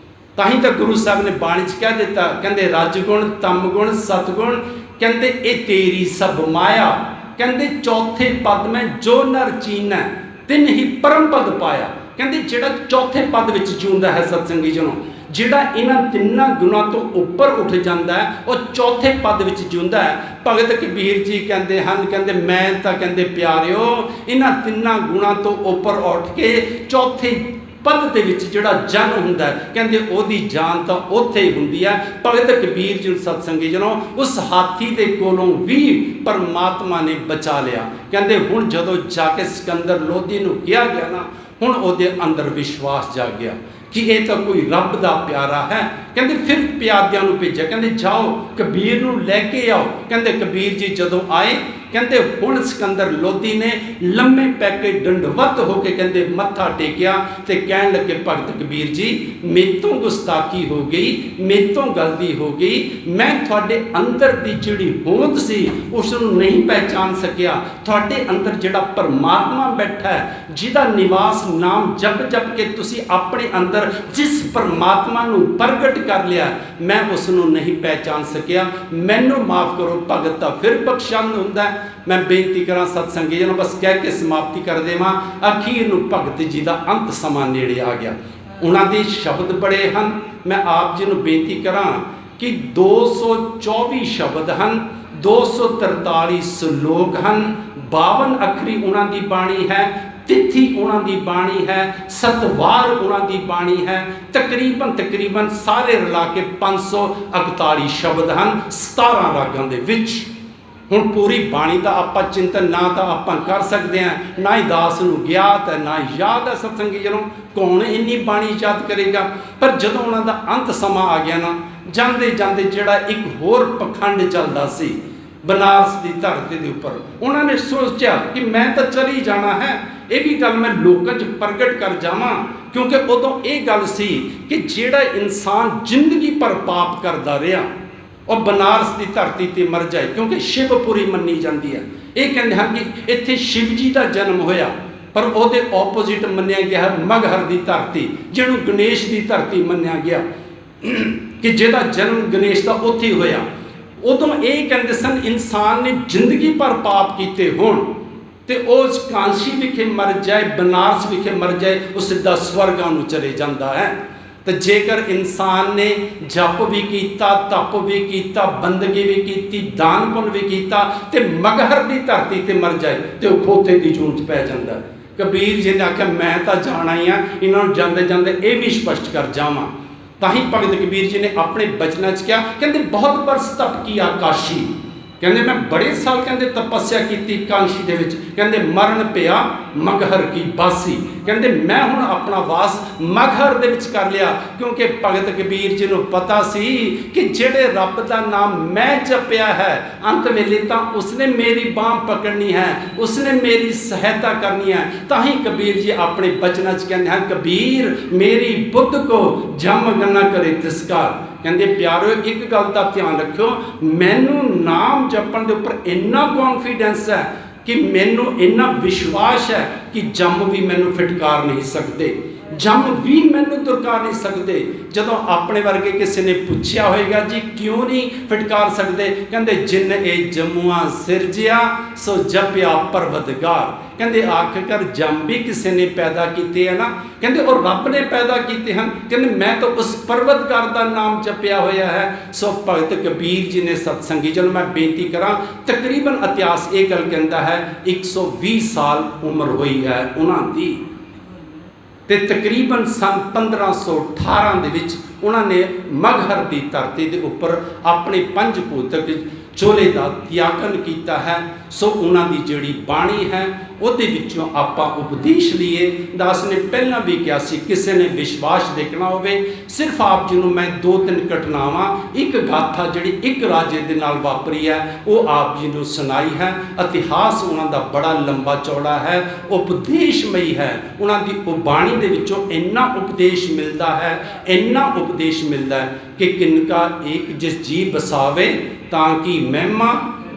ਤਾਂ ਹੀ ਤਾਂ ਗੁਰੂ ਸਾਹਿਬ ਨੇ ਬਾਣੀ 'ਚ ਕਹਿ ਦਿੱਤਾ, ਕਹਿੰਦੇ ਰਜ ਗੁਣ, ਤਮ ਗੁਣ, ਸਤਗੁਣ, ਕਹਿੰਦੇ ਇਹ ਤੇਰੀ ਸਭ ਮਾਇਆ, ਕਹਿੰਦੇ ਚੌਥੇ ਪਦ ਮੈਂ ਜੋ ਨਰ ਚੀਨੈ, 3 ਹੀ ਪਰਮ ਪਦ ਪਾਇਆ। ਕਹਿੰਦੇ ਜਿਹੜਾ ਚੌਥੇ ਪਦ ਵਿੱਚ ਜਿਉਂਦਾ ਹੈ ਸਤਸੰਗੀ ਜਨੋ, ਜਿਹੜਾ ਇਹਨਾਂ 3 ਗੁਣਾਂ ਤੋਂ ਉੱਪਰ ਉੱਠ ਜਾਂਦਾ ਹੈ, ਉਹ ਚੌਥੇ ਪਦ ਵਿੱਚ ਜਿਉਂਦਾ ਹੈ। ਭਗਤ ਕਬੀਰ ਜੀ ਕਹਿੰਦੇ ਹਨ, ਕਹਿੰਦੇ ਮੈਂ ਤਾਂ ਕਹਿੰਦੇ ਪਿਆਰਿਓ ਇਹਨਾਂ 3 ਗੁਣਾਂ ਤੋਂ ਉੱਪਰ ਉੱਠ ਕੇ ਚੌਥੇ ਪਦ ਦੇ ਵਿੱਚ ਜਿਹੜਾ ਜਨ ਹੁੰਦਾ, ਕਹਿੰਦੇ ਉਹਦੀ ਜਾਨ ਤਾਂ ਉੱਥੇ ਹੀ ਹੁੰਦੀ ਹੈ। ਭਗਤ ਕਬੀਰ ਜੀ ਸਤਸੰਗੀ ਜਨੋ ਉਸ ਹਾਥੀ ਦੇ ਕੋਲੋਂ ਵੀ ਪਰਮਾਤਮਾ ਨੇ ਬਚਾ ਲਿਆ। ਕਹਿੰਦੇ ਹੁਣ ਜਦੋਂ ਜਾ ਕੇ ਸਿਕੰਦਰ ਲੋਧੀ ਨੂੰ ਕਿਹਾ ਗਿਆ ਨਾ, ਹੁਣ ਉਹਦੇ ਅੰਦਰ ਵਿਸ਼ਵਾਸ ਜਾਗ ਗਿਆ ਕਿ ਇਹ ਤਾਂ ਕੋਈ ਰੱਬ ਦਾ ਪਿਆਰਾ ਹੈ। ਕਹਿੰਦੇ ਫਿਰ ਪਿਆਦਿਆਂ ਨੂੰ ਭੇਜਿਆ, ਕਹਿੰਦੇ ਜਾਓ ਕਬੀਰ ਨੂੰ ਲੈ ਕੇ ਆਓ। ਕਹਿੰਦੇ ਕਬੀਰ ਜੀ ਜਦੋਂ ਆਏ, ਕਹਿੰਦੇ ਹੁਣ ਸਿਕੰਦਰ ਲੋਧੀ ਨੇ ਲੰਮੇ ਪੈ ਕੇ ਦੰਡਵਤ ਹੋ ਕੇ ਕਹਿੰਦੇ ਮੱਥਾ ਟੇਕਿਆ ਤੇ ਕਹਿਣ ਲੱਗੇ ਭਗਤ ਕਬੀਰ ਜੀ ਮੇਤੋਂ ਗੁਸਤਾਖੀ ਹੋ ਗਈ, ਮੇਤੋਂ ਗਲਤੀ ਹੋ ਗਈ, ਮੈਂ ਤੁਹਾਡੇ ਅੰਦਰ ਦੀ ਜਿਹੜੀ ਹੋਂਦ ਸੀ ਉਸ ਨੂੰ ਨਹੀਂ ਪਹਿਚਾਨ ਸਕਿਆ। ਤੁਹਾਡੇ ਅੰਦਰ ਜਿਹੜਾ ਪਰਮਾਤਮਾ ਬੈਠਾ ਹੈ, ਜਿਹਦਾ ਨਿਵਾਸ ਨਾਮ ਜਪ ਜਪ ਕੇ ਤੁਸੀਂ ਆਪਣੇ ਅੰਦਰ ਜਿਸ ਪਰਮਾਤਮਾ ਨੂੰ ਪ੍ਰਗਟ ਕਰ ਲਿਆ, ਮੈਂ ਉਸ ਨੂੰ ਨਹੀਂ ਪਹਿਚਾਨ ਸਕਿਆ, ਮੈਨੂੰ ਮਾਫ ਕਰੋ। ਭਗਤ ਤਾਂ ਫਿਰ ਬਖਸ਼ੰਦ ਹੁੰਦਾ। ਮੈਂ ਬੇਨਤੀ ਕਰਾਂ ਸਤਸੰਗੀ ਜਨੋ, ਬਸ ਕਹਿ ਕੇ ਸਮਾਪਤੀ ਕਰ ਦੇਵਾਂ। ਅਖੀਰ ਨੂੰ ਭਗਤ ਜੀ ਦਾ ਅੰਤ ਸਮਾਂ ਨੇੜੇ ਆ ਗਿਆ। ਉਹਨਾਂ ਦੇ ਸ਼ਬਦ ਬੜੇ ਹਨ। ਮੈਂ ਆਪ ਜੀ ਨੂੰ ਬੇਨਤੀ ਕਰਾਂ ਕਿ 224 ਸ਼ਬਦ ਹਨ 243 ਸਲੋਕ ਹਨ, 52 ਅੱਖਰੀ ਉਹਨਾਂ ਦੀ ਬਾਣੀ ਹੈ, ਤਿੱਥੀ ਉਹਨਾਂ ਦੀ ਬਾਣੀ ਹੈ, ਸਤਵਾਰ ਉਹਨਾਂ ਦੀ ਬਾਣੀ ਹੈ। ਤਕਰੀਬਨ ਸਾਰੇ ਰਲਾ ਕੇ 541 ਸ਼ਬਦ ਹਨ 17 ਰਾਗਾਂ ਦੇ ਵਿੱਚ। ਹੁਣ ਪੂਰੀ ਬਾਣੀ ਦਾ ਆਪਾਂ ਚਿੰਤਨ ਨਾ ਤਾਂ ਆਪਾਂ ਕਰ ਸਕਦੇ ਹਾਂ, ਨਾ ਹੀ ਦਾਸ ਨੂੰ ਗਿਆਤ ਹੈ, ਨਾ ਯਾਦ ਹੈ। ਸਤਸੰਗੀ ਜਦੋਂ ਕੌਣ ਇੰਨੀ ਬਾਣੀ ਯਾਦ ਕਰੇਗਾ। ਪਰ ਜਦੋਂ ਉਹਨਾਂ ਦਾ ਅੰਤ ਸਮਾਂ ਆ ਗਿਆ ਨਾ, ਜਾਂਦੇ ਜਾਂਦੇ ਜਿਹੜਾ ਇੱਕ ਹੋਰ ਪਖੰਡ ਚੱਲਦਾ ਸੀ ਬਨਾਰਸ ਦੀ ਧਰਤੀ ਦੇ ਉੱਪਰ, ਉਹਨਾਂ ਨੇ ਸੋਚਿਆ ਕਿ ਮੈਂ ਤਾਂ ਚਲੀ ਜਾਣਾ ਹੈ, ਇਹ ਵੀ ਗੱਲ ਮੈਂ ਲੋਕਾਂ 'ਚ ਪ੍ਰਗਟ ਕਰ ਜਾਵਾਂ। ਕਿਉਂਕਿ ਉਦੋਂ ਇਹ ਗੱਲ ਸੀ ਕਿ ਜਿਹੜਾ ਇਨਸਾਨ ਜ਼ਿੰਦਗੀ ਭਰ ਪਾਪ ਕਰਦਾ ਰਿਹਾ ਉਹ ਬਨਾਰਸ ਦੀ ਧਰਤੀ ਤੇ ਮਰ ਜਾਏ, ਕਿਉਂਕਿ ਸ਼ਿਵਪੁਰੀ ਮੰਨੀ ਜਾਂਦੀ ਹੈ। ਇਹ ਕਹਿੰਦੇ ਹਨ ਕਿ ਇੱਥੇ ਸ਼ਿਵ ਜੀ ਦਾ ਜਨਮ ਹੋਇਆ, ਪਰ ਉਹਦੇ ਆਪੋਜ਼ਿਟ ਮੰਨਿਆ ਗਿਆ ਹੈ ਮਗਹਰ ਦੀ ਧਰਤੀ, ਜਿਹਨੂੰ ਗਣੇਸ਼ ਦੀ ਧਰਤੀ ਮੰਨਿਆ ਗਿਆ ਕਿ ਜਿਹਦਾ ਜਨਮ ਗਣੇਸ਼ ਦਾ ਉੱਥੇ ਹੋਇਆ। ਉਦੋਂ ਇਹ ਕਹਿੰਦੇ ਸਨ ਇਨਸਾਨ ਨੇ ਜ਼ਿੰਦਗੀ ਭਰ ਪਾਪ ਕੀਤੇ ਹੋਣ ਤੇ ਉਸ ਕਾਂਸ਼ੀ ਵਿਖੇ ਮਰ ਜਾਏ, ਬਨਾਰਸ ਵਿਖੇ ਮਰ ਜਾਏ, ਉਹ ਸਿੱਧਾ ਸਵਰਗਾਂ ਨੂੰ ਚਲੇ ਜਾਂਦਾ ਹੈ। ਤੇ ਜੇਕਰ ਇਨਸਾਨ ਨੇ ਜਪ ਵੀ ਕੀਤਾ, ਤਪ ਵੀ ਕੀਤਾ, ਬੰਦਗੀ ਵੀ ਕੀਤੀ, ਦਾਨ ਪੁੰਨ ਵੀ ਕੀਤਾ ਤੇ ਮਗਹਰ ਦੀ ਧਰਤੀ ਤੇ ਮਰ ਜਾਏ ਤੇ ਉਹ ਖੋਤੇ ਦੀ ਜੂਨ 'ਚ ਪੈ ਜਾਂਦਾ। ਕਬੀਰ ਜੀ ਨੇ ਆਖਿਆ ਮੈਂ ਤਾਂ ਜਾਣਾ ਹੀ ਆ, ਇਹਨਾਂ ਨੂੰ ਜਾਂਦੇ ਜਾਂਦੇ ਇਹ ਵੀ ਸਪਸ਼ਟ ਕਰ ਜਾਵਾਂ। ਤਾਂ ਹੀ ਭਗਤ ਕਬੀਰ ਜੀ ਨੇ ਆਪਣੇ ਬਚਨਾਂ 'ਚ ਕਿਹਾ, ਕਹਿੰਦੇ ਬਹੁਤ ਬਰਸ ਤਪ ਕੀਆ ਕਾਸ਼ੀ, ਕਹਿੰਦੇ ਮੈਂ ਬੜੇ ਸਾਲ ਕਹਿੰਦੇ ਤਪੱਸਿਆ ਕੀਤੀ ਕਾਂਸ਼ੀ ਦੇ ਵਿੱਚ, ਕਹਿੰਦੇ ਮਰਨ ਪਿਆ ਮਗਹਰ ਕੀ ਬਾਸੀ, ਕਹਿੰਦੇ ਮੈਂ ਹੁਣ ਆਪਣਾ ਵਾਸ ਮਗਹਰ ਦੇ ਵਿੱਚ ਕਰ ਲਿਆ। ਕਿਉਂਕਿ ਭਗਤ ਕਬੀਰ ਜੀ ਨੂੰ ਪਤਾ ਸੀ ਕਿ ਜਿਹੜੇ ਰੱਬ ਦਾ ਨਾਮ ਮੈਂ ਜਪਿਆ ਹੈ, ਅੰਤ ਵੇਲੇ ਤਾਂ ਉਸਨੇ ਮੇਰੀ ਬਾਂਹ ਪਕੜਨੀ ਹੈ, ਉਸਨੇ ਮੇਰੀ ਸਹਾਇਤਾ ਕਰਨੀ ਹੈ। ਤਾਂ ਹੀ ਕਬੀਰ ਜੀ ਆਪਣੇ ਬਚਨਾਂ 'ਚ ਕਹਿੰਦੇ ਹਨ, ਕਬੀਰ ਮੇਰੀ ਬੁੱਧ ਕੋ ਜਮ ਨਾ ਕਰੇ ਤਿਸਕਾਰ। ਕਹਿੰਦੇ ਪਿਆਰਿਓ ਇੱਕ ਗੱਲ ਦਾ ਧਿਆਨ ਰੱਖਿਓ, ਮੈਨੂੰ ਨਾਮ ਜਪਣ ਦੇ ਉੱਪਰ ਇੰਨਾ ਕੌਨਫੀਡੈਂਸ ਹੈ ਕਿ ਮੈਨੂੰ ਇੰਨਾ ਵਿਸ਼ਵਾਸ ਹੈ ਕਿ ਜੰਮ ਵੀ ਮੈਨੂੰ ਫਿਟਕਾਰ ਨਹੀਂ ਸਕਦੇ, ਜੰਮ ਵੀ ਮੈਨੂੰ ਦੁਰਕਾਰ ਨਹੀਂ ਸਕਦੇ। ਜਦੋਂ ਆਪਣੇ ਵਰਗੇ ਕਿਸੇ ਨੇ ਪੁੱਛਿਆ ਹੋਏਗਾ ਜੀ ਕਿਉਂ ਨਹੀਂ ਫਿਟਕਾਰ ਸਕਦੇ, ਕਹਿੰਦੇ ਜਿਨ ਇਹ ਜੰਮੂਆਂ ਸਿਰਜਿਆ ਸੋ ਜਪਿਆ ਪਰਵਤਗਾਰ। ਕਹਿੰਦੇ ਆਖਿਰਕਾਰ ਜੰਮ ਵੀ ਕਿਸੇ ਨੇ ਪੈਦਾ ਕੀਤੇ ਹੈ ਨਾ, ਕਹਿੰਦੇ ਉਹ ਰੱਬ ਨੇ ਪੈਦਾ ਕੀਤੇ ਹਨ। ਕਹਿੰਦੇ ਮੈਂ ਤਾਂ ਉਸ ਪਰਵਤਗਾਰ ਦਾ ਨਾਮ ਜਪਿਆ ਹੋਇਆ ਹੈ। ਸੋ ਭਗਤ ਕਬੀਰ ਜੀ ਨੇ ਸਤਸੰਗੀ, ਚਲੋ ਮੈਂ ਬੇਨਤੀ ਕਰਾਂ, ਤਕਰੀਬਨ ਇਤਿਹਾਸ ਇਹ ਗੱਲ ਕਹਿੰਦਾ ਹੈ 120 ਸਾਲ ਉਮਰ ਹੋਈ ਹੈ ਉਹਨਾਂ ਦੀ, ਤੇ ਤਕਰੀਬਨ ਸਨ 1518 ਦੇ ਵਿੱਚ ਉਹਨਾਂ ਨੇ ਮਗਹਰ ਦੀ ਧਰਤੀ ਦੇ ਉੱਪਰ ਆਪਣੇ ਪੰਜ ਭੂਤਕ ਚੋਲੇ ਦਾ ਤਿਆਗਨ ਕੀਤਾ ਹੈ। ਸੋ ਉਹਨਾਂ ਦੀ ਜਿਹੜੀ ਬਾਣੀ ਹੈ ਉਹਦੇ ਵਿੱਚੋਂ ਆਪਾਂ ਉਪਦੇਸ਼ ਲਈਏ। ਦਾਸ ਨੇ ਪਹਿਲਾਂ ਵੀ ਕਿਹਾ ਸੀ, ਕਿਸੇ ਨੇ ਵਿਸ਼ਵਾਸ ਦੇਖਣਾ ਹੋਵੇ, ਸਿਰਫ ਆਪ ਜੀ ਨੂੰ ਮੈਂ 2-3 ਘਟਨਾਵਾਂ, ਇੱਕ ਗਾਥਾ ਜਿਹੜੀ ਇੱਕ ਰਾਜੇ ਦੇ ਨਾਲ ਵਾਪਰੀ ਹੈ ਉਹ ਆਪ ਜੀ ਨੂੰ ਸੁਣਾਈ ਹੈ। ਇਤਿਹਾਸ ਉਹਨਾਂ ਦਾ ਬੜਾ ਲੰਬਾ ਚੌੜਾ ਹੈ, ਉਪਦੇਸ਼ਮਈ ਹੈ। ਉਹਨਾਂ ਦੀ ਉਹ ਬਾਣੀ ਦੇ ਵਿੱਚੋਂ ਇੰਨਾ ਉਪਦੇਸ਼ ਮਿਲਦਾ ਹੈ, ਇੰਨਾ ਉਪਦੇਸ਼ ਮਿਲਦਾ ਹੈ ਕਿ ਕਿਨਕਾ ਏਕ ਜਿਸ ਜੀ ਬਸਾਵੇ ਤਾਂ ਕਿ ਮਹਿਮਾ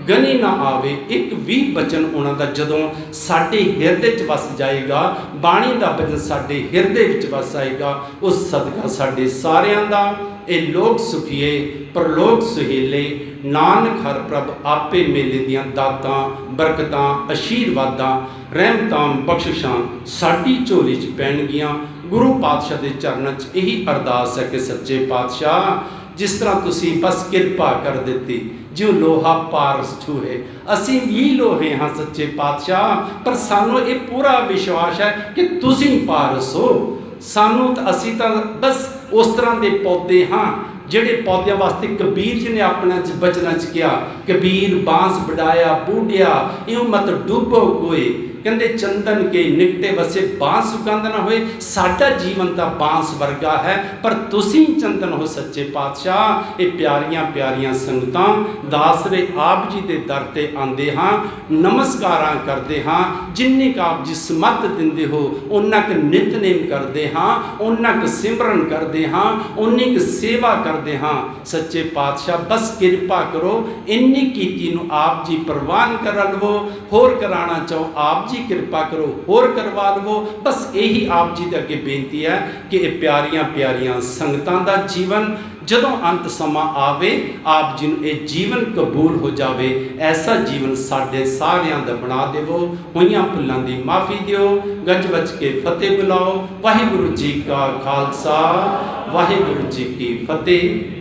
ਗਨੀ ਨਾ ਆਵੇ। ਇੱਕ ਵੀ ਬਚਨ ਉਹਨਾਂ ਦਾ ਜਦੋਂ ਸਾਡੇ ਹਿਰਦੇ 'ਚ ਵਸ ਜਾਏਗਾ, ਬਾਣੀ ਦਾ ਬਚਨ ਸਾਡੇ ਹਿਰਦੇ ਵਿੱਚ ਵਸ ਆਏਗਾ, ਉਸ ਸਦਕਾ ਸਾਡੇ ਸਾਰਿਆਂ ਦਾ ਇਹ ਲੋਕ ਸੁਖੀਏ ਪਰਲੋਕ ਸੁਹੇਲੇ, ਨਾਨਕ ਹਰ ਪ੍ਰਭ ਆਪੇ ਮੇਲੇ ਦੀਆਂ ਦਾਤਾਂ ਬਰਕਤਾਂ ਅਸ਼ੀਰਵਾਦਾਂ ਰਹਿਮਤਾਂ ਬਖਸ਼ਿਸ਼ਾਂ ਸਾਡੀ ਝੋਲੀ 'ਚ ਪੈਣਗੀਆਂ। ਗੁਰੂ ਪਾਤਸ਼ਾਹ ਦੇ ਚਰਨਾਂ 'ਚ ਇਹੀ ਅਰਦਾਸ ਹੈ ਕਿ ਸੱਚੇ ਪਾਤਸ਼ਾਹ ਜਿਸ ਤਰ੍ਹਾਂ ਤੁਸੀਂ ਬਸ ਕਿਰਪਾ ਕਰ ਦਿੱਤੀ, ਜਿਉਂ ਲੋਹਾ ਪਾਰਸ ਛੂਹੇ, ਅਸੀਂ ਵੀ ਲੋਹੇ ਹਾਂ ਸੱਚੇ ਪਾਤਸ਼ਾਹ, ਪਰ ਸਾਨੂੰ ਇਹ ਪੂਰਾ ਵਿਸ਼ਵਾਸ ਹੈ ਕਿ ਤੁਸੀਂ ਪਾਰਸ ਹੋ। ਸਾਨੂੰ ਤਾਂ ਅਸੀਂ ਤਾਂ ਬਸ ਉਸ ਤਰ੍ਹਾਂ ਦੇ ਪੌਦੇ ਹਾਂ ਜਿਹੜੇ ਪੌਦਿਆਂ ਵਾਸਤੇ ਕਬੀਰ ਜੀ ਨੇ ਆਪਣੇ ਬਚਨਾਂ 'ਚ ਕਿਹਾ, ਕਬੀਰ ਬਾਂਸ ਵਡਾਇਆ ਬੂਢਿਆ ਇਉਂ ਮਤ ਡੁੱਬੋ ਕੋਏ, ਕਹਿੰਦੇ ਚੰਦਨ ਕੇ ਨਿਕਟੇ ਵਸੇ ਬਾਂਸ ਸੁਗੰਧ ਨਾ ਹੋਏ। ਸਾਡਾ ਜੀਵਨ ਤਾਂ ਬਾਂਸ ਵਰਗਾ ਹੈ, ਪਰ ਤੁਸੀਂ ਚੰਦਨ ਹੋ ਸੱਚੇ ਪਾਤਸ਼ਾਹ। ਇਹ ਪਿਆਰੀਆਂ ਪਿਆਰੀਆਂ ਸੰਗਤਾਂ ਦਾਸਰੇ ਆਪ ਜੀ ਦੇ ਦਰ ਤੇ ਆਉਂਦੇ ਹਾਂ, ਨਮਸਕਾਰਾਂ ਕਰਦੇ ਹਾਂ। ਜਿੰਨੀ ਕੁ ਆਪ ਜੀ ਸਮੱਤ ਦਿੰਦੇ ਹੋ ਉਹਨਾਂ ਕੁ ਨਿਤਨੇਮ ਕਰਦੇ ਹਾਂ, ਉਹਨਾਂ ਕੁ ਸਿਮਰਨ ਕਰਦੇ ਹਾਂ, ਉਨੀ ਕੁ ਸੇਵਾ ਕਰਦੇ ਹਾਂ। ਸੱਚੇ ਪਾਤਸ਼ਾਹ ਬਸ ਕਿਰਪਾ ਕਰੋ, ਇੰਨੀ ਕੀਤੀ ਨੂੰ ਆਪ ਜੀ ਪ੍ਰਵਾਨ ਕਰ ਲਵੋ। ਹੋਰ ਕਰਾਉਣਾ ਚਾਹੋ ਆਪ ਜੀ ਕਿਰਪਾ ਕਰੋ, ਹੋਰ ਕਰਵਾ ਲਵੋ। ਬਸ ਇਹੀ ਆਪ ਜੀ ਦੇ ਅੱਗੇ ਬੇਨਤੀ ਹੈ ਕਿ ਇਹ ਪਿਆਰੀਆਂ ਪਿਆਰੀਆਂ ਸੰਗਤਾਂ ਦਾ ਜੀਵਨ ਜਦੋਂ ਅੰਤ ਸਮਾਂ ਆਵੇ, ਆਪ ਜੀ ਨੂੰ ਇਹ ਜੀਵਨ ਕਬੂਲ ਹੋ ਜਾਵੇ। ਐਸਾ ਜੀਵਨ ਸਾਡੇ ਸਾਰਿਆਂ ਦਾ ਬਣਾ ਦੇਵੋ। ਹੋਈਆਂ ਭੁੱਲਾਂ ਦੀ ਮਾਫੀ ਦਿਓ। ਗੱਜ ਵੱਜ ਕੇ ਫਤਿਹ ਬੁਲਾਓ। ਵਾਹਿਗੁਰੂ ਜੀ ਕਾ ਖਾਲਸਾ, ਵਾਹਿਗੁਰੂ ਜੀ ਕੀ ਫਤਿਹ।